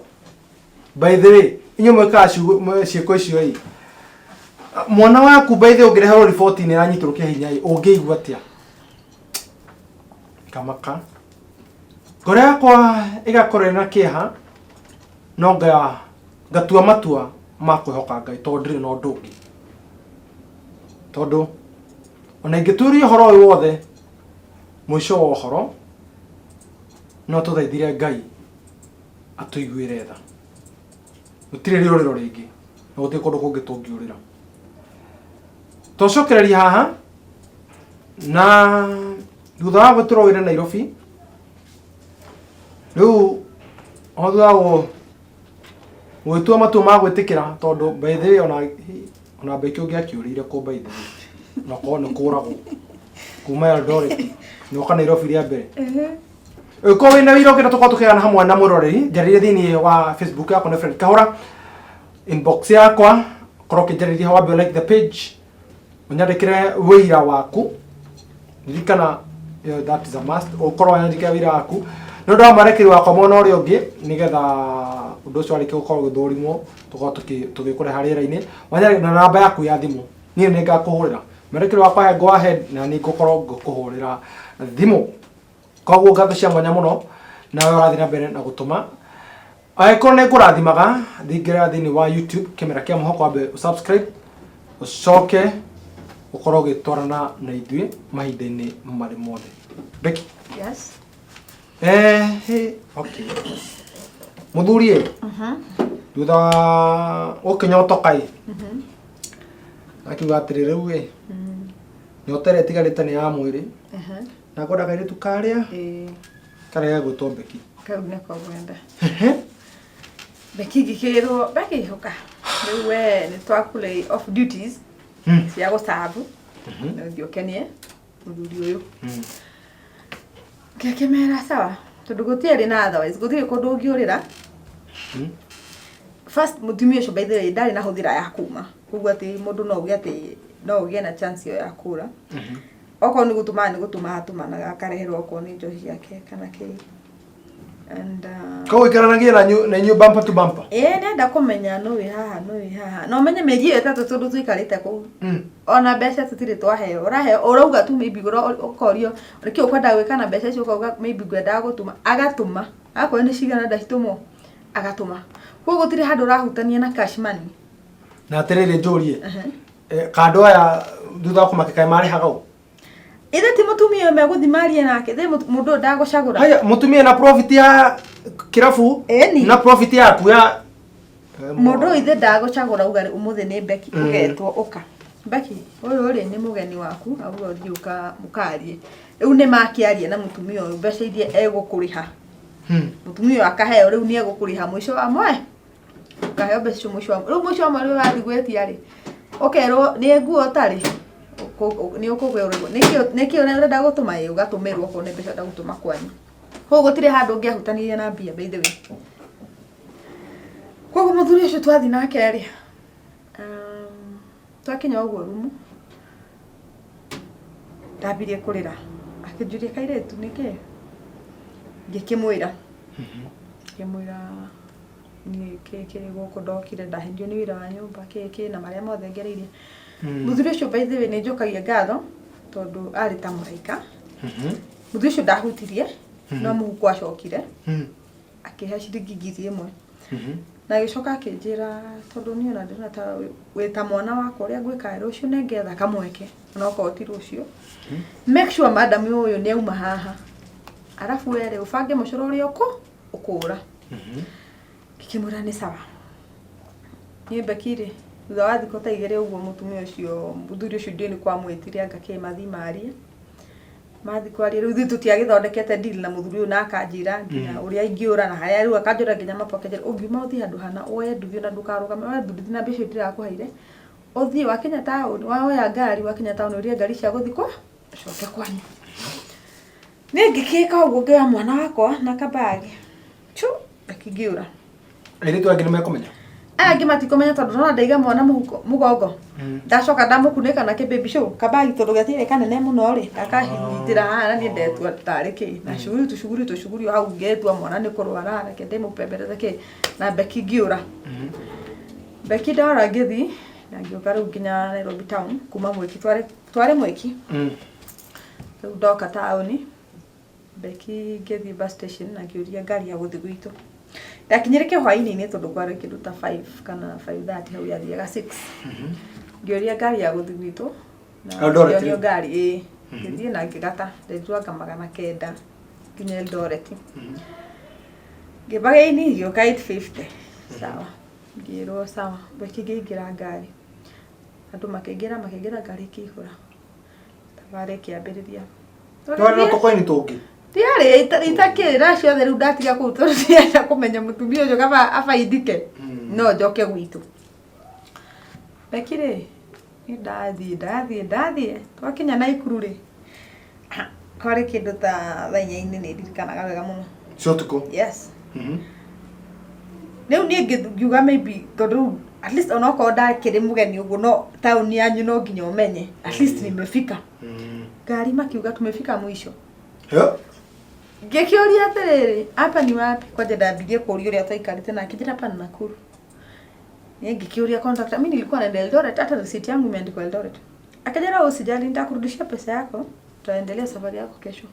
by the way inyo mweka ciiko icio i mwana waku by the way ungireherwo report ni anyitirwo kia hinya i ungiigua atia kamaka ngoro yakwa igakorwo na kieha no ngatua matua ma kwihoka Ngai tondu ndiri na undu ungi tondu ona ingituria uhoro uyu wothe mwisho wa uhoro no tuthaithire Ngai atuiguire tha gutire riuriro ringi na gutire kundu kungi tungiurira tucokereria haha na thutha wa gwitirwo wira Nairobi riu othago gwitua matua ma gwitikira tondu by the way ona Becky ungi akiurire ku by the way na ko ni kuragwo kuma Eldoret no kana Nairobi ria mbere ko wina wira ukira tukwa tukigana hamwe na muroreri njaririe thini wa Facebook yakwa na friend Kahura inbox yakwa koroke njaririe hawa be like the page unyandikire wira waku ndirikana that is a must ukorwo unyandikire wira waku no ndo marekeri wakwa mwana uria ungi nigetha undu ucio arike gukorwo githurimwo tukorwo tugikure harira-ini wanyandikire na namba yaku ya thimu nie ni ngakuhurira marekeri wakwa go ahead na ni ngukorwo ngukuhurira thimu koguo ngatho mwanya muno nawe urathii na mbere na gutuma aikorwo ni ngurathimaga thingira thini wa YouTube kimera kia mohoko ambe subscribe ucoke ukorwo gitwarana na ithui mahinda-ini mari mothe Becky Yes. Okay muthuri thutha ukinyotokai akiuga atiri riu nyotere tigarite ni ya mwiri na ngoda kairitu karia karia gwitwo Becky kau niko gwenda Becky gikirwo Becky hoka riu we ni twakulei off duties cia gusabu na ndiokenie muthuri uyu kemera sawa tondu gutiari na otherwise gutiri kundu ungiurira first mutumia ucio by the way ndari na huthira ya kuma koguo ati mundu no ugie ati no ugie na chance yo ya kura oko ni gutuma atumanaga akareherwo ko ni njohi yake kana ki and ko ikaranagia na nyu bumper to bumper nenda kumenya no wi haha no menye meji etatu tondu tuikarite ku ona mbeca tutire twaheo urauga tu maybe ukorio riki ukwenda gwika na mbeca icio ukauga maybe ngwenda gutuma agatuma akwa ni cigana ndacitumwo agatuma koguo gutire handu urahutania na cash money na atirire njurie kando aya thutha kumakeka mari hagau ithe ti mutumia me guthimaria nake the mundu ndagucagura haya mutumia na profit ya kirafu na profit yaku ya mundu ithe ndagucagura ugari umuthi ni Becky ugetwo uka Becky uyu ri ni mugeni waku aguo thiuka mukarie riu ni makiaria na mutumia uyu mbeca iria egukuriha mutumia akaheo riu ni egukuriha mwisho wa mwe kaheo mbeca mwisho wa riu mwisho wa mwe wathi gwetia ri ukerwo ni nguo tari ni ukugurwo nikio urenda gutuma ugatumirwo ko ni mbeca ndagutuma kwanyu koguo gutire handu ungiahutanirie na mbia by the way koguo muthuri ucio twathi nake ri twakinya uguo rumu ndambirie kurira akinjuria kairetu niki ngikimwira ni keke goko ndokire ndahendio ni wira wa nyumba keke na maria mothe ngereire muthuri ucio by the way ni njokagia ngatho tondu ari ta muraika muthuri ucio ndahutirie no muhuko acokire akihe ciringi 1,000 na gicoka akinjira tondu ni ona ndina ta wita mwana wakwa uria gwika rucio nengetha kamweke no ko ti rucio make sure madam uyu ni auma haha arafu were ubange mucoro uria ukura kikimura ni sawa ni Bekire thutha wa thikũ ta igĩrĩ ũguo mũtumia ũcio mũthuri ũcio ndiũĩ nĩ kwamwĩtire angake mathi marie mathi kwaria rĩu tũtiagĩthondekete deal na mũthuri ũyũ na akanjĩra nginya ũrĩa ingĩũra na haya rĩu akanjũra nginya mapoke ũngiuma ũthiĩ handũ hana woye nduthi na ndũkarũgame woye nduthi na mbeca ndirakũheire ũthiĩ wakinya taũni woya ngari wakinya taũni ũrie ngari cia gũthiĩ coke kwanyu nĩ ngĩkĩka ũguo ngĩoya mwana wakwa na kabagi akingĩũra airĩtu angĩ nĩmekũmenya angĩ matikomenya tondu no ndaiga mwana mugongo ndacoka ndamukunĩka na baby show kabagi tondu gatire kanene muno ri akahitira hana ni ndetua tariki na shughuli hau ngetua mwana ni kurwara reke ndimupembereze ki na Beki ngiura Beki ndara ngithi na ngioka riu nginya Nairobi town kuma Mwiki tware Mwiki riu ndoka tauni Beki ngithi bus station na ngiuria ngari ya guthi gwitu ndakinyirike hwaini-inĩ tondu kwari kindu ta 5 kana 5:30 hau yathiaga 6 ngioria ngari ya guthi gwitu na ngioria ngari ngithii na ngigata ndetuanga 900 nginya Eldoret ngibagaini ngioka 850 sawa ngirwo sawa Beki ngĩingĩra ngari andu makĩingĩra ngari kĩihũra thabarĩ kĩambĩrĩria twari tokoini tũngĩ tiari itakira ciothe riu ndatiga kuu tondu ndienda kumenya mutumia ucio kaba abaindike no njoke gwitu Bekire ni ndathie twakinya Naikuru ri kwari kindu ta thainyaini ni ndirikanaga wega muno cotuko yes riu ni ngiuga maybe tondu at least onoko ndakiri mugeni uguo no tauni yanyu no nginya umenye at least nimefika ngari makiuga tumefika mwisho ngĩkĩũria atĩrĩrĩ hapa ni wapi kwaje ndambirie kũũria ũrĩa twaikarĩte na akĩnjĩra hapa ni Nakuru ni ngĩkĩũria contractor mimi nilikuwa naenda Eldoret hata receipt yangu imeandikwa Eldoret akajana usijali nitakurudishia pesa yako tutaendelea safari yako kesho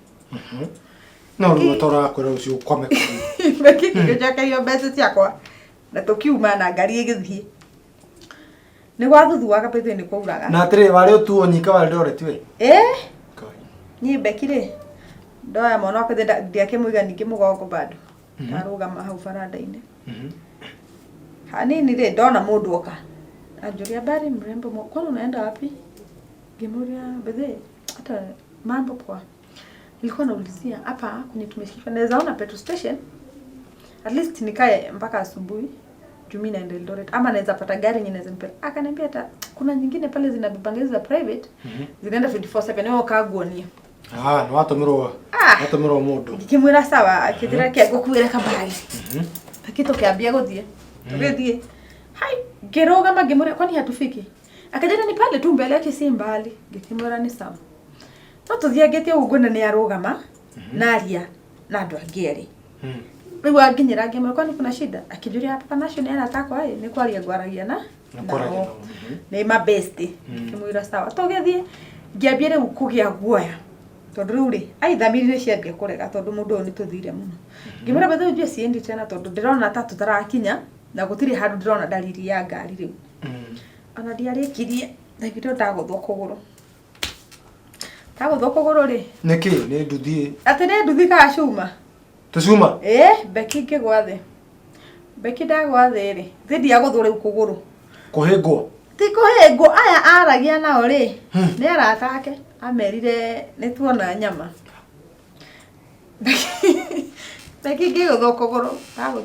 no rutora kwera ucio ukome Beki ngĩjoka hiyo mbeca ciakwa na tukiuma na ngari ĩgĩthiĩ ni gwathuthuaga pete ni kwauraga na atĩrĩ wari ũtuo nyika wa Eldoret we ni Bekire ndoya mwana wakwa ndiake muiga ningi mugongo bado ndarugama hau baranda-inĩ hanini ri ndona mundu oka anjuria bari mrembo kwani unaenda wapi ngimuria bethe hata mambo poa nilikuwa naulizia hapa kwenye tumeshika naweza ona petrol station at least nikae mpaka asubuhi jumi naenda Eldoret ama naweza pata gari nyingine zinipeleka akaniambia hata kuna nyingine pale zinabibangezi za private zinaenda 24/7 wewe kaguonia no atumirwo mundu ngikimwira sawa akithira kia gukuire kabari akito kiambia guthie tugithie hai ngirugama ngimwira kwani hatufiki akajana ni pale tu mbele yake si mbali ngikimwira ni sawa no tuthie ngetie uguna ni arugama naria na andu angeri riu anginyira ngimwira kwani kuna shida akijuria hapa national anataka ni kwaria gwaragia na ni mabesti ngikimwira sawa tugithie ngiambia riu kugia guoya tondu riu ri aithamirire ciambia kurega tondu mundu uyu ni tuthire muno ngimwira bethe ujue siendi tena tondu ndirona ta tutarakinya na gutiri handu ndirona dalili ya ngari riu ona ndiarikirie na video ndaguthwo kuguru ri niki ni nduthi ati ni nduthi ka cuma tucuma Beki ngigwa thi Beki ndagwa thi ri thindi aguthwo riu kuguru kuhingwo ti kuhingwo aya aragia nao ri ni aratake amerire ni tuona nyama Beki ngiguthwo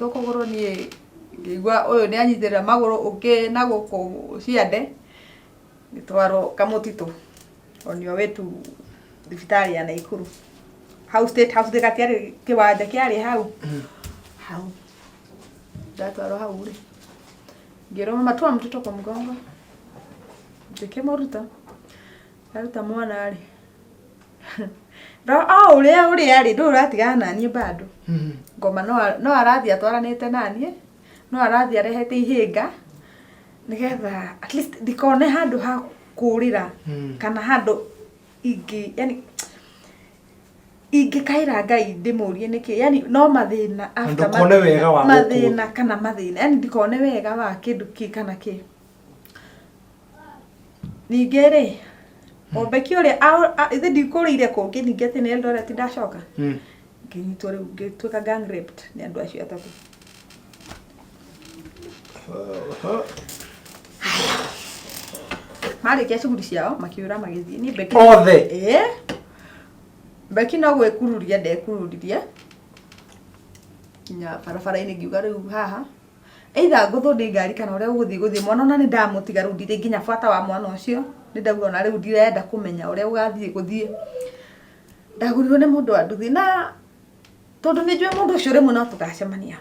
kuguru ni ngigwa uyu ni anyitira maguru uki na guku ciande nitwaro kamutitu onio wetu thibitari ya Naikuru hau state house dekatiari kiwanja kiari hau ndatwaro hau ri ngiroma matwa mtoto kwa mgongo ndikimoruta aruta mwana ari uri ari ndu ratigana nani bado ngoma no arathi atwaranite nani no arathi arehete ihinga nigetha at least ndikone handu ha kurira kana handu ingi yani ingikaira Ngai ndimurie niki yani no mathina after mathina kana mathina yani ndikone wega wa kindu ki kana ki ningere Obeki ore ithe ndikurire kungi ningete ni Eldoret ndacoka nginyitwo riu ngituika gang raped ni andu acio atatu Marikia cuguri ciao makiura magithii ni Beki othe Beki no gwikururia ndekururirie kinya barabara-ini ngiuga riu haha either nguthundi ngari kana uria guthii mwana na ni ndamutiga riu ndire nginya bata wa mwana ucio ni ndauga na riu ndirenda kumenya uria ugathii guthii ndagurirwo ni mundu wa nduthi na tondu ni njue mundu ucio rimwe no tugacemania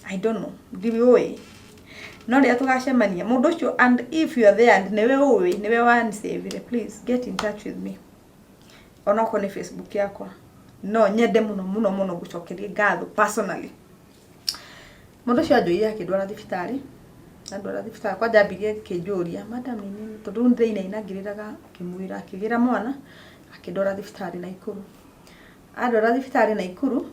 I don't know ndiwe no ria tugacemania mundu ucio and if you are there and niwe one save please get in touch with me ona ko ni Facebook yakwa no nyende muno gucokeria ngatho personally mundu ucio anjoia akindwara thibitari andwara thibitari kwa jambirie kinjuria madam nini tondu ndreina inangiriraga kimwira akigira mwana akindwara thibitari na Ikuru andwara thibitari na Ikuru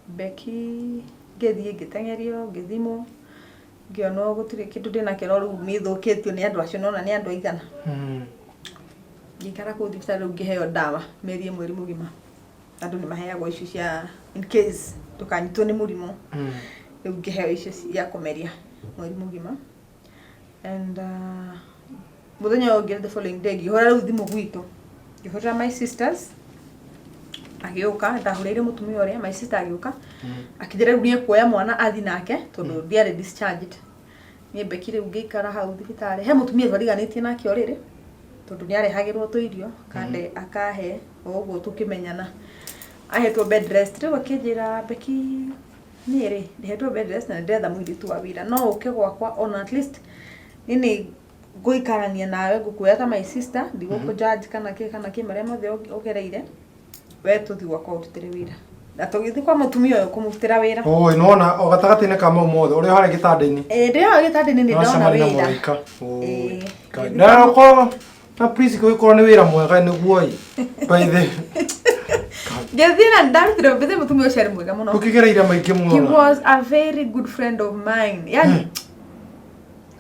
Beki ngethie ngitengerio ngithimo ngionwo gutire kindu ndina kero riu nithukitio ni andu acio nona ni andu aigana ngikara ku thibitari ngiheo dawa meri mweri mugima andu ni maheagwo icio cia in case tukanyitwo ni murimo riu ngiheo icio cia kumeria mweri mugima and muthenya ungi the following day ngihora riu thimu gwitu ngihora my sisters agiuka ndahurire mutumia uria my sister agiuka akijira riu ni kuoya mwana athi nake tondu ndiare discharged ni Beki riu ngikara hau thibitari he mutumia twariganitie nake oriri tondu ni arehagirwo tuirio kande akahe oguo tukimenyana ahetwo bed rest riu akijira Beki nire ndihetwo bed rest na ndetha mwiritu wa wira no uke gwakwa on at least nini guikarania nawe ngukuya ta my sister ndiguku judge kana ki maria mothe ugereire we tuthi gwakwa utire wira na tugithi kwa mutumia uyu kumutira wira oi nona o gatagati-ini ka mothe uri hare gitanda-ini ndio gitanda-ini ni ndona wira na ko na please ko ni wira mwega niguo by the Gethina ndarutire bethe mutumia ucio ari mwega muno ukigereire maingi muno he was a very good friend of mine yani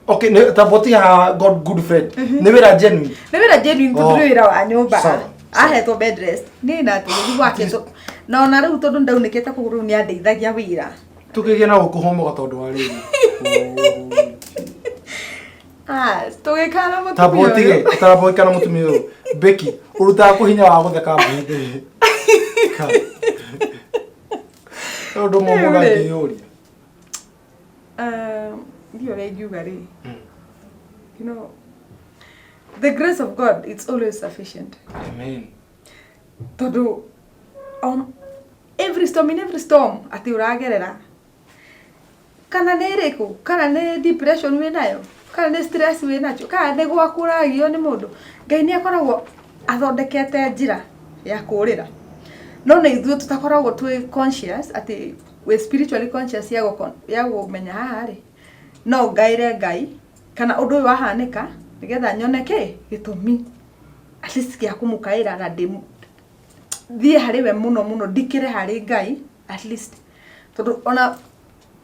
okay ne taboti ha good friend ni wira genuine kudure wira wa nyumba ahetwo bed rest ni na tugi gwake to no na riu tondu ndaunikete kuguru ni andeithagia wira tukigia na gukuhomoga tondu wa riu tugikana mutumia taboti mutumia uyu Beki uruta kuhinya wa gutheka mbinde ndo momo ngiyuri ndio rejuga ri you know the grace of God it's always sufficient amen todo every storm ati uragerera kana neriku kana ne depression we nayo kana ne stress we nacho kana ne gwakuragio ni mundu Ngai ni akoragwo athondekete njira ya kurira no na ithuĩ tutakoragwo twi conscious ati we spiritually conscious ya gumenya haha ri no ngaire Ngai kana undu wahanika nigetha nyoneke gitumi at least ya kumukaira na thie hari we muno dikire hari Ngai at least tondu ona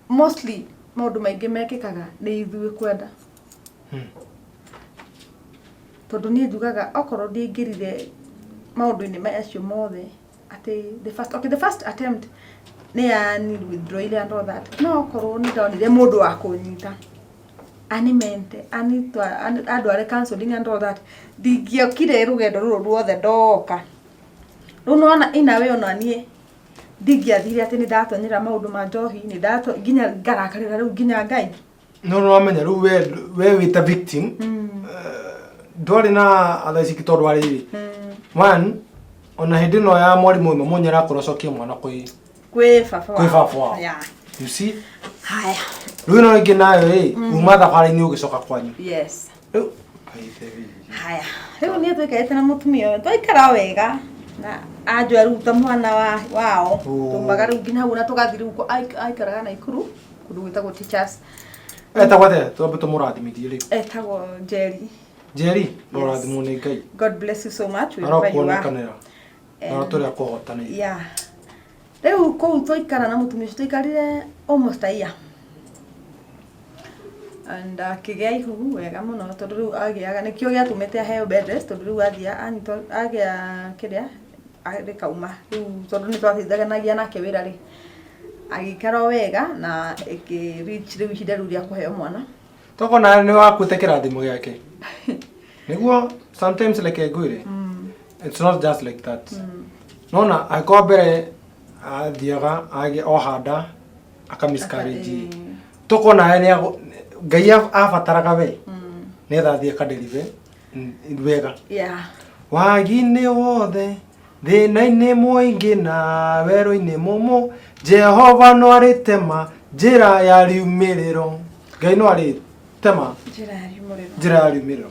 mostly maundu maingi mekikaga ni ithuĩ kwenda tondu ni njugaga okorwo ndingirire maundu-ini macio mothe ati the first attempt ni ya need withdrawal and all that no okorwo ni ndonire mundu wa kunyita animente andu are counseling and all that ndingiokire rugendo ruru ruothe ndoka riu nona inawe ona nie ndingiathire ati ni ndatonyera maundu ma njohi ni nginya ngarakarira riu nginya Ngai no wamenya riu we wita victim ndwari na athaiciki tondu ariri one ona hindi no ya mwarimu imwe munyera kurocokia mwana kwi baba yeah you see haya riu no ingi nayo uma thabari-ini ugicoka kwanyu yes riu haya riu ni twikaite na mutumia twaikara wega na anjwa ruta mwana wao tumbaga riu nginya hau na tugathi riu aikaraga na Ikuru kundu gwitagwo teachers etagwo te twambe tumurathimithie ri etagwo Jerry murathimu ni Ngai. God bless you so much wherever you are. Na turi akuhotana. Yeah. Rĩu kũu twaikara na mũtumia ũcio twaikarire almost a year. And akĩgĩa ihu wega mũno tondũ rĩu agĩaga nĩkĩo gĩatũmĩte aheo bed rest tondũ rĩu agĩa kĩrĩa arĩkauma rĩu tondũ nĩ twateithanagia nake wĩra rĩ agĩikara wega na reach rĩu ihinda rĩu rĩa kũheo mwana. Toko na nĩ wakuĩte kĩrathimo gĩake. Nĩguo sometimes like ngwĩre. It's not just like that. Nona akorwo mbere athiaga age ohanda akamiscarage. Toko na nĩ Ngai abataraga we. Nĩtha athiĩ kadelive wega. Yeah. Wagi-inĩ wothe thĩna-inĩ mũingĩ na werũ-inĩ mũmũ Jehova no arĩtema njĩra ya riumĩrĩro. Ngai no arĩtema njĩra ya riumĩrĩro.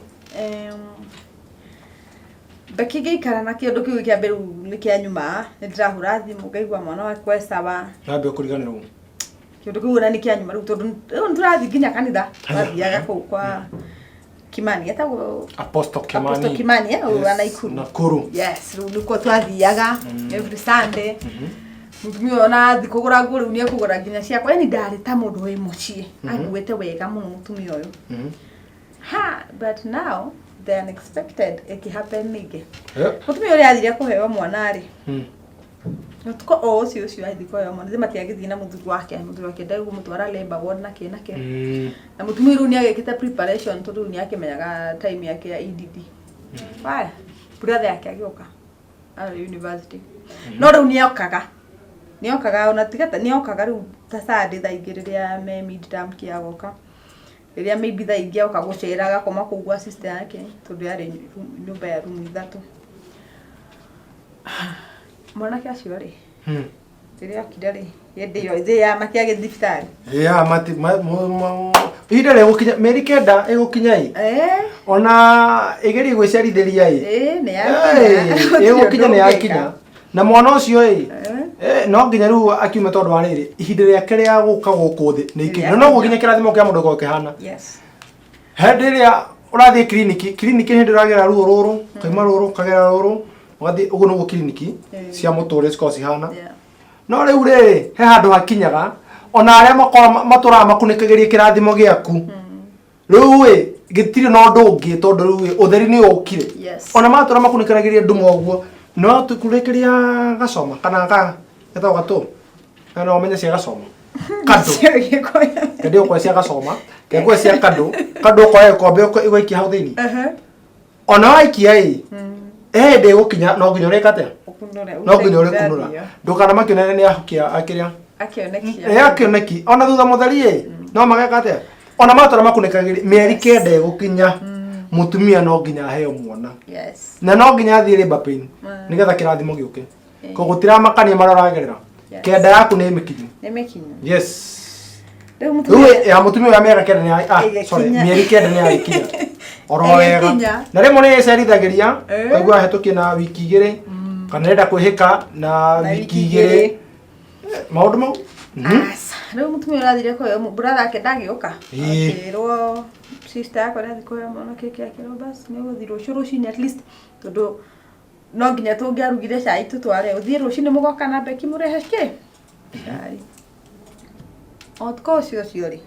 Bakĩgĩikara na kĩndũ kĩu kĩa mbere nĩ kĩa nyuma nĩ ndĩrahũra thimũ ngaigua mwana wakwa esawa. Ngambia kũriganĩrwo. Kĩndũ kĩu na nĩ kĩa nyuma rĩu tondũ nĩ tũrathiĩ nginya kanitha twathiaga kũu kwa Kimani etagwo Apostle Kimani. Kimani wa Nakuru. Yes, rĩu nĩkuo twathiaga every Sunday. Mũtumia ona thikũ kũgũra nguo rĩu nĩ ekũgũra nginya ciakwa yani ndarĩ ta mũndũ wĩ mũciĩ anguĩte wega mũno mũtumia ũyũ. But now the unexpected happen ningĩ. Mũtumia ũrĩa athire kũheo mwana rĩ. Tuko ũcio athire kũheo mwana thĩ matiagĩthiĩ na mũthuri wake ndagwo mũtwara labor ward na kĩnake. Na mũtumia rĩu nĩ agĩkĩte preparation tondũ rĩu nĩ akĩmenyaga time yake ya EDD. Bye. Brother yake agĩoka at university. No rĩu nĩ okaga ona tigata nĩ okaga rĩu ta Sunday thaa igĩrĩ rĩrĩa me midterm kĩagoka. Rĩrĩa maybe thaa ingĩ oka gũcera agakoma kũu gwa sister yake tondũ yarĩ nyũmba ya room ithatũ. Mwanake acio rĩ rĩrĩa akira rĩ hĩndĩ ĩyo thĩ ya makĩagĩ thibitarĩ. Ihinda rĩa gũkinya mĩeri kenda ĩgũkinya ona ĩgerie gwĩciarithĩria ĩgũkinya nĩ yakinya na mwana ũcio no nginya rĩu akiume tondũ wa rĩrĩ ihinda rĩake rĩa gũka gũkũ thĩ nĩ ikinya no gũkinya kĩrathimo kĩa mũndũ gũkũ kĩhana. Hĩndĩ ĩrĩa ũrathiĩ kiriniki hĩndĩ ũragera ruo rũrũ kaima rũrũ kagera rũrũ ũgathiĩ ũguo nĩguo kiriniki cia mũtũrĩre cikoragwo cihana. No rĩu rĩ he handũ hakinyaga ona arĩa matũraga makunĩkagĩria kĩrathimo gĩaku rĩu gĩtirĩ na ũndũ ũngĩ tondũ rĩu ũtheri nĩ ũkire ona matũra makunĩkagĩria nduma ũguo no tũkũrĩkĩria gacoma kana etagwo gatũ kana ũmenye cia gacoma kadũ kadũ kwa cia gacoma kwa cia kadũ kwa kombe igũikia hau thĩinĩ ona waikia ndĩ gũkinya no nginya ũrĩkate no nginya ũrĩkunũra ndũkana makĩonere nĩ akĩrĩa akĩoneki ona thutha mũtheri no mageka atĩa ona matũra makunĩkagĩria mĩeri kenda ĩgũkinya mũtumia no nginya aheo mwana na no nginya athiĩ labor pain nĩgetha kĩrathimo gĩũke koguo gũtiramakania marĩa ũragerera kenda yaku nĩ mĩkinyu. Yes rĩu ya mũtumia ũrĩa mĩaka kenda mĩeri kenda nĩ yakinya oro wega na rĩmwe nĩ ĩcerithagĩria kaigua hĩtũkie na wiki igĩrĩ kana enda kwĩhĩka na wiki igĩrĩ maũndũ mau. Rĩu mũtumia ũrathire kũheo brother yake ndagĩũka akĩrwo sister yakwa nĩ athii kũheo mwana kĩke akĩrwo basi nĩ ũgũthiĩ rũciũ rũcinĩ at least tondũ no nginya tũngĩarugire cai tũtware ũthiĩ rũcinĩ mũgoka na Beki mũrehe kĩ cai o tuko ũcio rĩ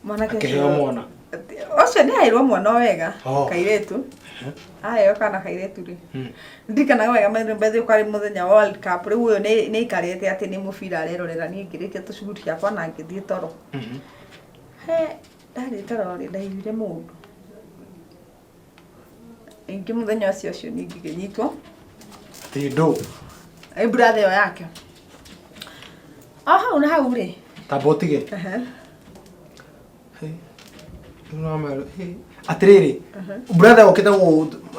mwanake akĩheo mwana ũcio nĩ airwo mwana wega kairĩtu aheo kana kairĩtu rĩ ndirikanaga wega mbere ũkarĩ mũthenya wa World Cup rĩu ũyũ nĩ ikarĩte atĩ nĩ mũbira arerorera niĩ ngĩrĩkia tũcuguti yakwa na ngĩthiĩ toro ndarĩ toro rĩ ndaiguire mũndũ ingĩ mũthenya ũcio nĩ ngĩnyitwo tindũ brother ĩyo yake hau na hau rĩ tabotige atĩrĩrĩ brother ũkĩte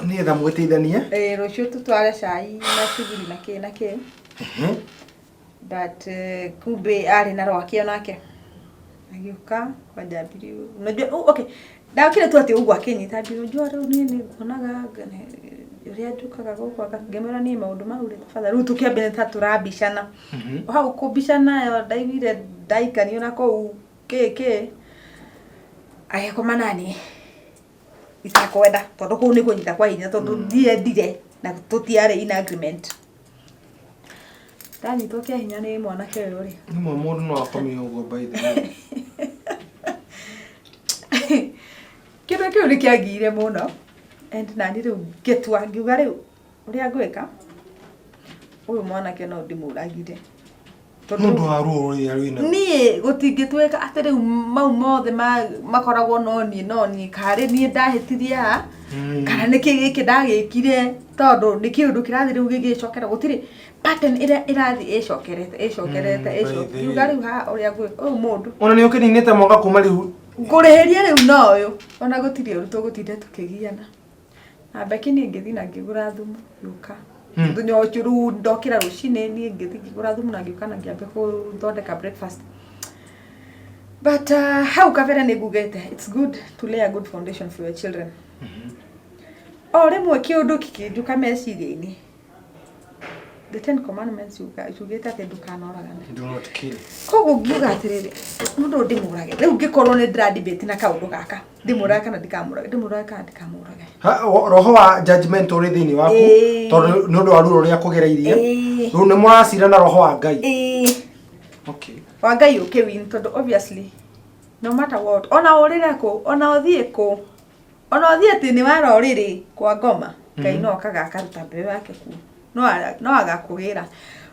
nĩgetha mũgĩteithanie rũciũ tũtware cai na cuguri na kĩ but kumbe arĩ na rwake onake agĩũka kwajambirio unajua okay ndakire tu atĩ ũguo akĩnyita mbiro njua rĩu nĩ ngonaga ũrĩa njukaga gũkũ akangĩmera nĩ maũndũ mau rĩ tafadhali rĩu tũkĩambia ta tũrabicana hau kũbicana yo ndaiguire ndaikanio na kũu ke agekoma nani itakwenda tondu kuu ni kunyita kwa hinya tondu ndiendire na tutiare in agreement ndanyitwo kia hinya ni mwanake uyu ri ni mundu no akomio ugo by the way kĩndũ kĩu nĩ kĩangire mũno and nani rĩu ngĩtua ngiuga rĩu ũrĩa ngwĩka ũyũ mwanake no ndĩmũragire tondũ haruo rĩna niĩ gũtingĩtuĩka atĩ rĩu mau mothe makoragwo no niĩ karĩ niĩ ndahĩtirie haha kana nĩkĩ gĩkĩ ndagĩkire tondũ nĩ kĩũndũ kĩrathiĩ rĩu gĩgĩcokera gũtirĩ pattern ĩrĩa ĩrathiĩ ĩcokerete ngiuga rĩu haha ũrĩa ngwĩka ũyũ mũndũ ona nĩ ũkĩninĩte mwaka kuma rĩu ngũrĩhĩria rĩu no ũyũ ona gũtirĩ ũru tũgũtinda tũkĩgiana na Becky niĩ ngĩthiĩ na ngĩgũra thumu gĩũka mũthenya ũcio rĩu ndokĩra rũcinĩ niĩ ngĩthiĩ ngĩgũra thumu na ngĩũka na ngĩambia gũthondeka breakfast but hau kabere nĩ ngugĩte it's good to lay a good foundation for your children o rĩmwe kĩũndũ kĩkĩnjuka meciria-inĩ the 10 commandments yugĩte atĩ ndũkanoragane do not kill koguo ngiuga atĩrĩrĩ mũndũ ndĩmũrage rĩu ngĩkorwo nĩ ndĩradebate na kaũndũ gaka ndĩmũrage kana ndikamũrage roho wa judgment ũrĩ thĩinĩ waku tondũ nĩ ũndũ wa ruo rũrĩa kũgereirie rĩu nĩ mũracira na roho wa Ngai okay wa Ngai ũkĩwin tondũ obviously no matter what ona ũrĩre kũ ona ũthiĩ kũ ona ũthiĩ atĩ nĩ wara ũrĩrĩ kwa ngoma Ngai no kagakaruta mbere yake kuo no agakũgĩra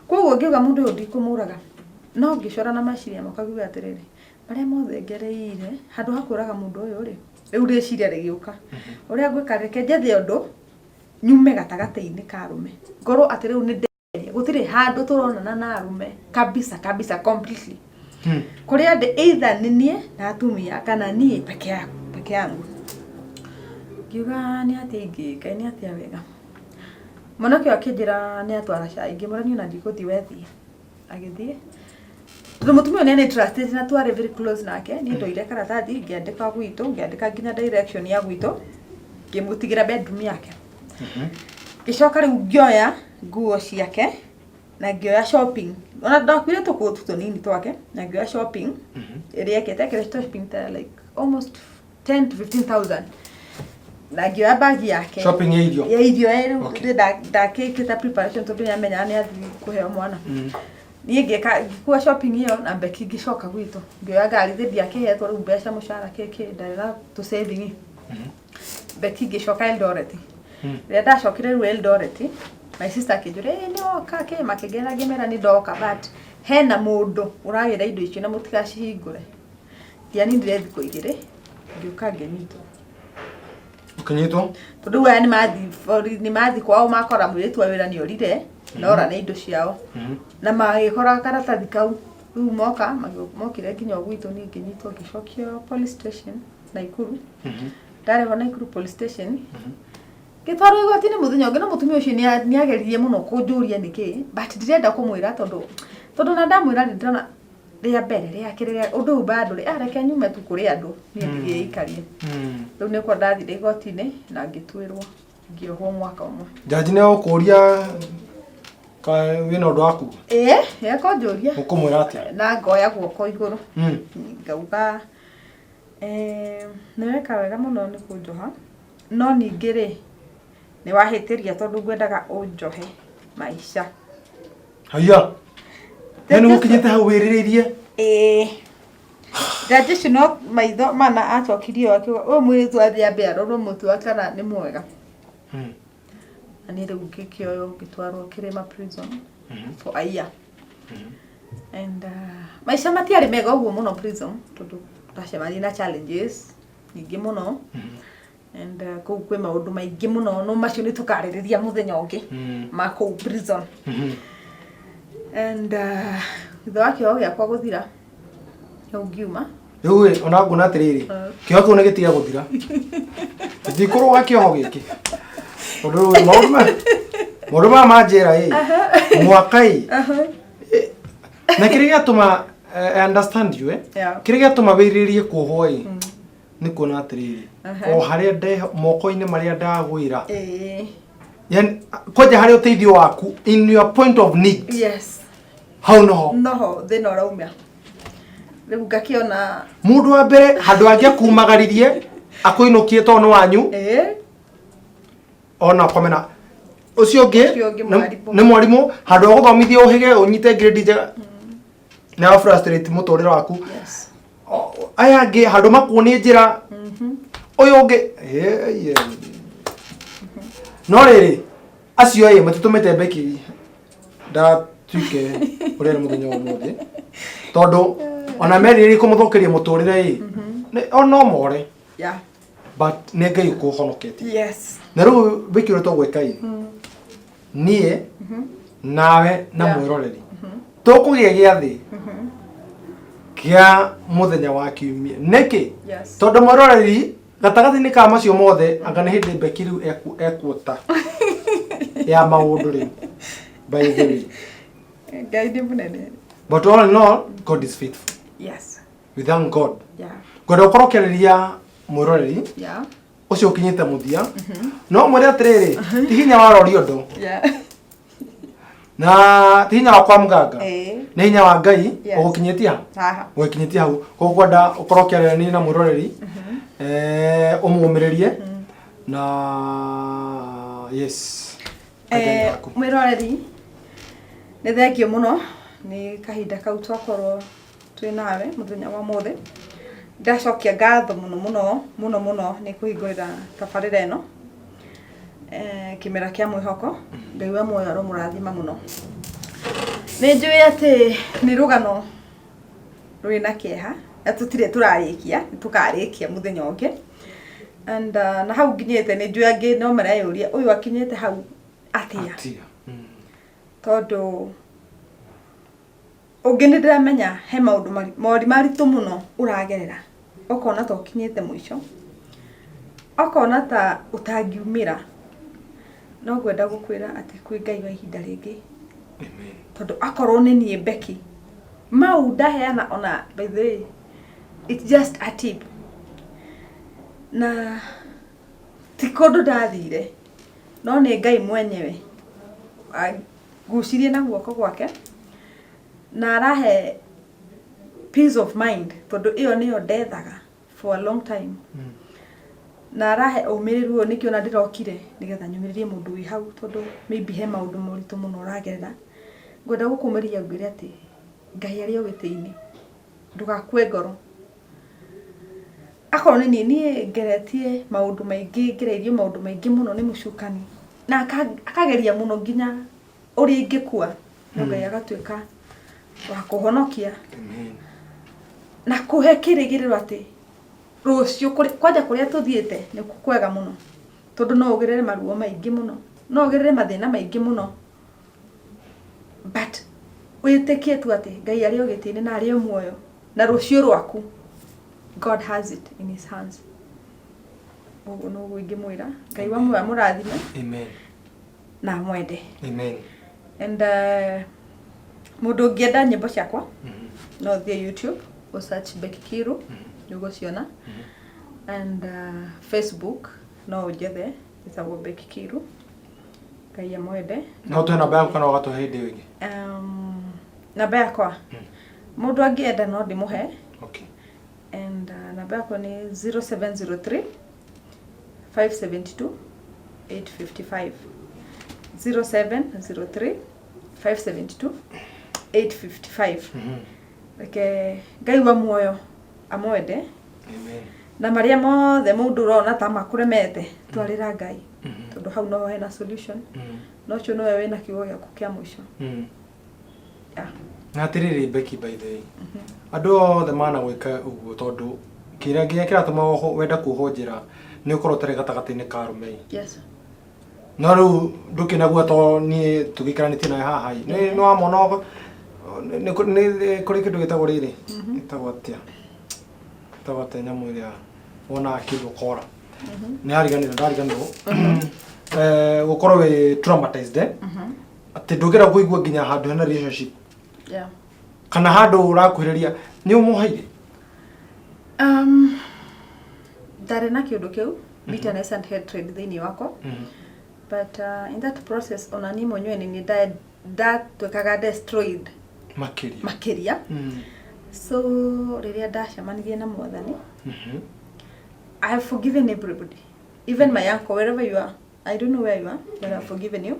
koguo ngiuga mũndũ ũyũ ndikũmũraga no ngĩcora na meciria makaguga atĩrĩrĩ marĩa mothe ngereire handũ ha kũraga mũndũ ũyũ rĩ rĩu rĩciria rĩgĩũka ũrĩa ngwĩka reke njethe ũndũ nyume gatagatĩ-inĩ ka arũme ngorwo atĩ rĩu nĩ nderia gũtirĩ handũ tũronana na arũme kabisa completely kũrĩa ndĩ either nĩ niĩ na atumia kana niĩ peke yangu ngiuga nĩ atĩa ingĩka nĩ atĩa wega mwanake akĩnjĩra nĩ atwara cai ngĩmũrania na ndigũthiĩ wethiĩ agĩthiĩ tondũ mũtumia nĩ trusted na twarĩ very close nake niĩ ndoire karatathi ngĩandĩka gwitũ ngĩandĩka nginya direction ya gwitũ ngĩmũtigĩra bedroom yake ngĩcoka rĩu ngĩoya nguo ciake na ngĩoya shopping ona ndakuire tũkũtu tũnini twake na ngĩoya shopping ĩrĩa ekĩte shopping ta like almost 10 to 15,000 na ngĩoya bagi yake shopping ya irio ndakĩkĩta preparation tondũ nĩamenya nĩ athiĩ kũheo mwana niĩ ngĩkua shopping ĩyo na Becky ngĩcoka gwitũ ngĩoya ngari thĩ ndiakĩhetwo rĩu mbeca mũcara kĩkĩ ndarĩ na tũ saving Becky ngĩcoka Eldoret rĩrĩa ndacokire rĩu Eldoret my sister akĩnjũria nĩ oka makĩngera ngĩmera nĩ ndoka but hena mũndũ ũragĩra indo icio na mũtigacihingũre ndianindire thikũ igĩrĩ ngĩũka ngĩnyitwo ũkĩnyitwo tondũ aya nĩ mathi kwao makora mũirĩtu wa wĩra nĩ orire nora nĩ indo ciao na magĩkora karatathi kau rĩu mokire nginya gwitũ niĩ ngĩnyitwo ngĩcokio police station Naikuru ndarehwo Naikuru police station gĩtwarwo igoti-inĩ mũthenya ũngĩ na mũtumia ũcio nĩ ageririe mũno kũnjũria nĩkĩ but ndirenda kũmwĩra tondũ na ndamwĩra nĩ ndĩrona rĩa mbere rĩa kĩrĩa ũndũ ũyũ bado reke nyume tu kũrĩ andũ niĩ ndigĩikarie rĩu nĩkwo ndathire igoti-inĩ na ngĩtuĩrwo ngĩohwo mwaka ũmwe jaji nĩ ũkũria wĩna ũndũ waku akũnjũria ũkũmwĩra atĩa na ngoya guoko igũrũ ngauga nĩ weka wega mũno nĩ kũnjoha no ningĩ rĩ nĩ wahĩtĩria tondũ ngwendaga ũnjohe maica haya nĩ gũkinyĩte hau wĩrĩrĩirie jaji ũcio no maitho mana acokirie akiuga ũyũ mũirĩtu athiĩ ambe arorwo mũtu wake kana nĩ mwega na niĩ rĩu ngĩkĩoywo ngĩtwarwo Kĩrĩma prison for a year and maica matiarĩ mega ũguo mũno prison tondũ ndacemania na challenges nyingĩ mũno and kũu kwĩ maũndũ maingĩ mũno no macio nĩ tũkarĩrĩria mũthenya ũngĩ ma kũu prison and thutha wa kĩoho gĩakwa gũthira rĩu ngiuma rĩu ona nguona atĩrĩrĩ kĩoho kĩu nĩ gĩtiga gũthira gĩtikũrũga kĩoho gĩkĩ tondũ maũndũ maya ma njĩra mwaka na kĩrĩa gĩatũma I understand you kĩrĩa gĩatũma wĩrĩrie kuohwo nĩ kuona atĩrĩrĩ o harĩa moko-inĩ marĩa ndagwĩra yani kwanja harĩa ũteithio waku in your point of need yes hau noho thĩna ũrauma Rĩu ngakiona mundu wa mbere handu angia kumagaririe akuinukie tono wanyu ona komena ucio ungi ni mwarimu handu guthomithia uhige unyite grade njega na frustrate muturira waku aya angi handu makuoni njira uyu ungi no riri acio ye matutumite Becky tuike urere muthenya wa muthi tondu ona meriri kumuthokeria muturire ono more but ne Ngai ukuhonoketie na riu Becky uri togwika nie nawe na mwiroreri tukugia giathi kia muthenya wa kiumia niki tondu mwiroreri gatagati-ini ka macio mothe anga ni hindi Becky riu ekuota ya maundu riu by the way Ngai munene but all in all God is faithful. We thank God. Ngoda ukorokereria mwiroreri ucio ukinyite muthia no mwire atiriri ti hinya wa rori undu na ti hinya wa kwa mganga ni hinya wa Ngai ugukinyitia ugukinyitia hau koguo ukorokereria na mwiroreri umumiririe na mwiroreri ni thengio muno ni kahinda kau twakorwo twi nawe muthenya wa mothe ndacokia ngatho muno ni kuhingurira tabarira ino kimera kia mwihoko Ngai wa moyo aromurathima muno ni njui ati ni rugano rwina kieha atutire turarikia tukarikia muthenya ungi and na hau nginyite ni njui angi no marayuria uyu akinyite hau atia tondu ungi ni ndiramenya he maundu maritu muno uragerera ukona ta ukinyite mwisho ukona ta utangiumira no gwenda gukwira ati kwi Ngai wa ihinda ringi tondu akorwo ni nie Becky maunda heana ona by the way it's just a tip na tikondo ndathire no ni Ngai mwenyewe gucirie na guoko gwake na arahe peace of mind tondu iyo niyo ndethaga for a long time na arahe umiriru nikio na ndirokire nigetha nyumiririe mundu wi hau tondu maybe he maundu moritu muno uragerera ngwenda gukumiria ngwire ati Ngai ari ogiti-ini ndugakue ngoro akorwo ni nie ngeretie maundu maingi ngereirio maundu maingi muno ni mucukani na akageria muno nginya uri ingikua Ngai agatuika wa kuhonokia na kuhe kirigiriro ati rucio kwaja kuria tuthiete ni kwega muno tondu no ugerere maruo maingi muno no ugerere mathina maingi muno but witikie tu ati Ngai ari ogiti-ini na ari muoyo na rucio rwaku God has it in his hands ugu no gwingi mwira Ngai wa muoyo murathime na mwende and mundu ngienda nyimbo ciakwa no thie YouTube o search Becky Kiru niguciona and Facebook no ujethe itagwo Becky Kiru Ngai amwende no tu namba yaku kana ugatu hindi wingi namba yakwa mundu angienda no ndimuhe and namba yakwa ni 0703 572 855 0703 572 855 Ngai wa muoyo amwende na maria mothe mundu urona ta makuremete twarira Ngai tondu hau no hena solution no cio no wewe na kiugo giaku kia mwisho na tiriri Becky by the way andu othe mana gwika uguo tondu kira nginya kiratuma wenda kuhonjira ni ukorwo tari gatagati-ini ka rumei no riu ndukinaguo to nie tugikaranite na haha ni no amona ni kuri kindu gitagwo riri gitagwo atia nyamu iria wona kindu kora ni ndariganirwo gukorwo we traumatized ati ndugera kuigua nginya handu hena relationship kana handu urakuhiriria ni umuhaire ndari na kiundu kiu bitterness and hatred thini wako but in that process onani mwenyewe ni ndatwekaga destroyed makiria So riria ndacemanirie na Mwathani, I have forgiven everybody, even my uncle, wherever you are. I don't know where you are, but I have forgiven you.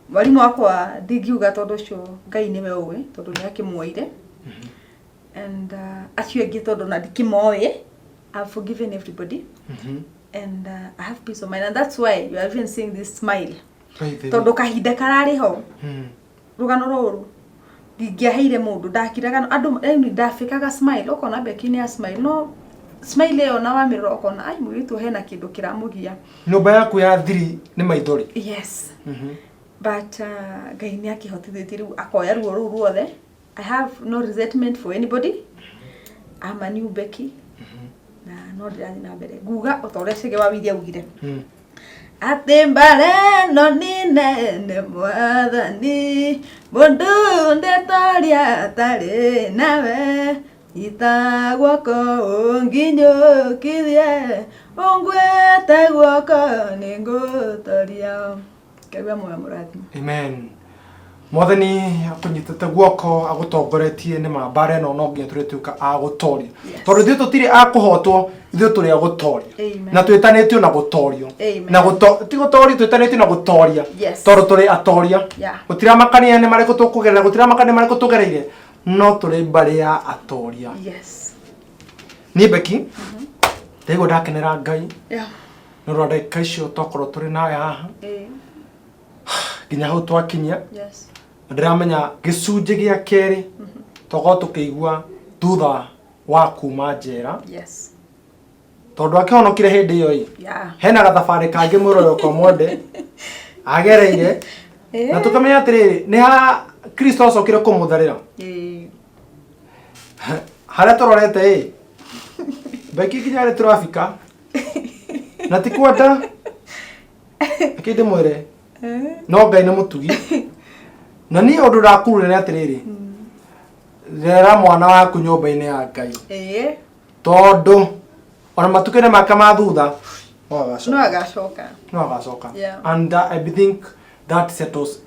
Mwarimu wakwa ndingiuga tondu ucio Ngai niwe uwe tondu ni akimwoire. And acio angi tondu na ndikimoe, I have forgiven everybody. And I have peace of mind, and that's why you are even seeing this smile. Tondu kahinda karari ho. Rugano ruru ndingiaheire mundu ndakiraga andu ndafikaga smile ukona bekini ya smile no smile yo na wamirora ukona ai muritu hena kindu kiramugia nyumba yaku ya thiri ni maithori. Yes. But Ngai ni akihotithĩtie rĩu akoya ruo rũu ruothe. I have no resentment for anybody. I'm a new Becky. Na no ndĩrathiĩ na mbere nguga o ta ũrĩa Chege wa Wili augire. Atĩ mbare no nĩ nene Mwathani mũndũ ndetoria atarĩ nawe itagwo ko ũnginyũkithie ũngwĩte guoko nĩ ngũtoria. Ngai amwe mũrathime. Amen. Mwathani akunyitete guoko agutongoretie ni mambare no no nginya turituka agutoria tondu ithuĩ tutiri akuhotwo ithuĩ turi agutoria na twitanĩtio na gutorio na ti gutoria twitanĩtio na gutoria tondu turi atoria gutiramakania ni marĩkũ tukugerera gutiramakania ni marĩkũ tugereire no turi mbari ya atoria. Ni Becky ndaigu ndakenera Ngai no ndeka icio tokorwo turi nawe haha nginya hau twakinyia ndiramenya gicunjĩ gĩa kerĩ togo tukĩigua thutha wa kuma njera tondu akĩhonokire hĩndĩ ĩyo hena gathabarĩ kangĩ mũroyo kwa mwende agereire na tukamenya atĩrĩrĩ nĩ ha Kristo acokire kũmũtharĩra harĩa tũrorete Becky nginya rĩ tũrafika na ti kwenda akĩndĩ mwĩre no Ngai nĩ mũtugi na ni ũndũ ndakurire nĩ atĩrĩrĩ rera mwana waku nyũmba-inĩ ya Ngai tondu ona matukĩre make ma thutha no agacoka and I think that settles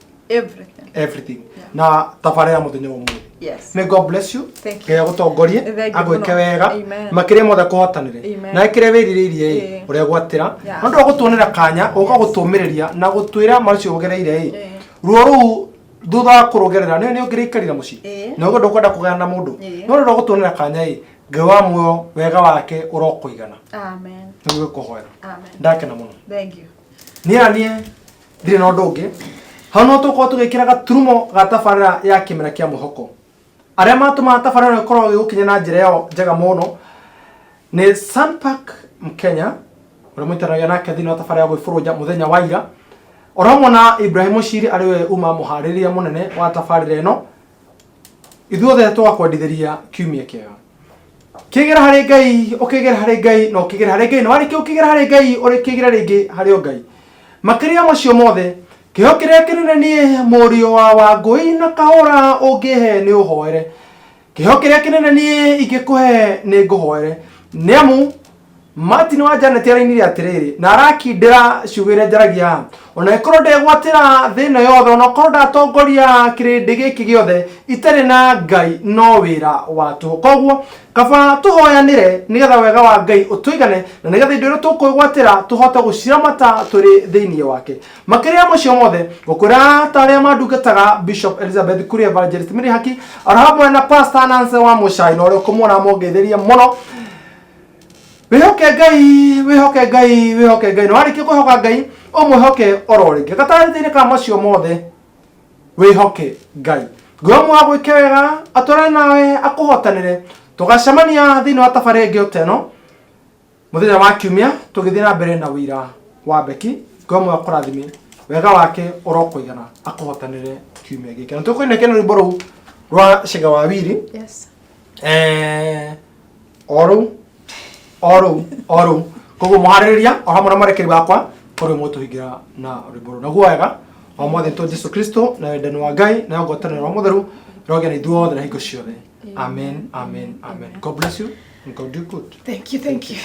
everything na tabarĩra mũthenya ũmwe. May God bless you. Ngai agũtongorie agwĩke wega makĩria mothe kũhotanĩre na ĩkĩre wĩrirĩirie ũrĩa gwatĩra no ndũgũtuonera kanya ũka gũtũmĩrĩria na gũtwĩra macio ũgereire ruo rũu thutha wa kũrũgerera nĩ ũngĩrĩikarĩra mũciĩ na ũguo ndũkwenda kũgana na mũndũ no ndũgũtuonera kanya Ngai wa muoyo wega wake ũrokũigana. Amen. Nĩguo kũhoera. Ndakena mũno. Niĩ ndirĩ na ũndũ ũngĩ hau no tũkorwo tũgĩkĩra gaturumo ga tabarĩra ya kĩmera kĩa mwĩhoko arĩa matũmaga tabarĩra ĩno ĩkorwo ĩgũkinya na njĩra yao njega mũno nĩ Sunpark Mkenya ũrĩa mũitanagĩra nake thĩinĩ wa tabarĩra ya gwĩbũrũnja mũthenya wa ira oro hamwe na Ibrahim Muciri arĩwe uma mũharĩrĩria mũnene wa tabarĩra ĩno ithuothe twakwendithĩria kiumia kĩega kĩgera harĩ Ngai ũkĩgera harĩ Ngai no kĩgera harĩ Ngai no warĩkia ũkĩgera harĩ Ngai ũrĩkĩgera rĩngĩ harĩ Ngai makĩria macio mothe kĩho kĩrĩa kĩnene niĩ mũriũ wa Wangũi na kahũra ũngĩhe nĩ ũhoere kĩho kĩrĩa kĩnene niĩ ingĩkũhe nĩ ngũhoere nĩamu Martin wa Janet arainire atĩrĩrĩ na arakindĩra ciugo iria njaragia ona ĩkorwo ndegwatĩra thĩna yothe ona ĩkorwo ndatongoria kĩrĩndĩ gĩkĩ gĩothe itarĩ na Ngai no wĩra wa tũhũ koguo kaba tũhoyanĩre nĩgetha wega wa Ngai ũtũigane na nĩgetha indo iria tũkwĩgwatĩra tũhote gũciramata tũrĩ thĩinĩ wake makĩria macio mothe gũkwĩra ta arĩa mandungataga Bishop Elizabeth Kuria Evangelist Mary Haki oro hamwe na Pastor Nancy wa Mũchai na ũrĩa ũkũmuona mongeithĩria mũno wihoke Ngai no warĩkia kwĩhoka Ngai ũmwĩhoke oro rĩngĩ gatagatĩ-inĩ ka macio mothe wĩhoke Ngai Ngai amwe agwĩke wega atũrane nawe akũhotanĩre tũgacemania thĩinĩ wa tabarĩra ĩngĩ ota ĩno mũthenya wa kiumia tũgĩthiĩ na mbere na wĩra wa Becky Ngai amwe akũrathime wega wake ũrokũigana akũhotanĩre kiumia gĩkĩ na tũkũinĩkia na rwĩmbo rũu rwa Chege wa Wili oru koguo muharĩrĩria o hamwe na marekeri bakwa kũrĩ mũtũhingira na rwĩmbo naguo wega o mwathani to Jesu Kristo na wendani wa Ngai na ngwatanĩro wa mũtheru rogĩa na ithuothe na hingo ciothe. Amen. God bless you and God do good. Thank you.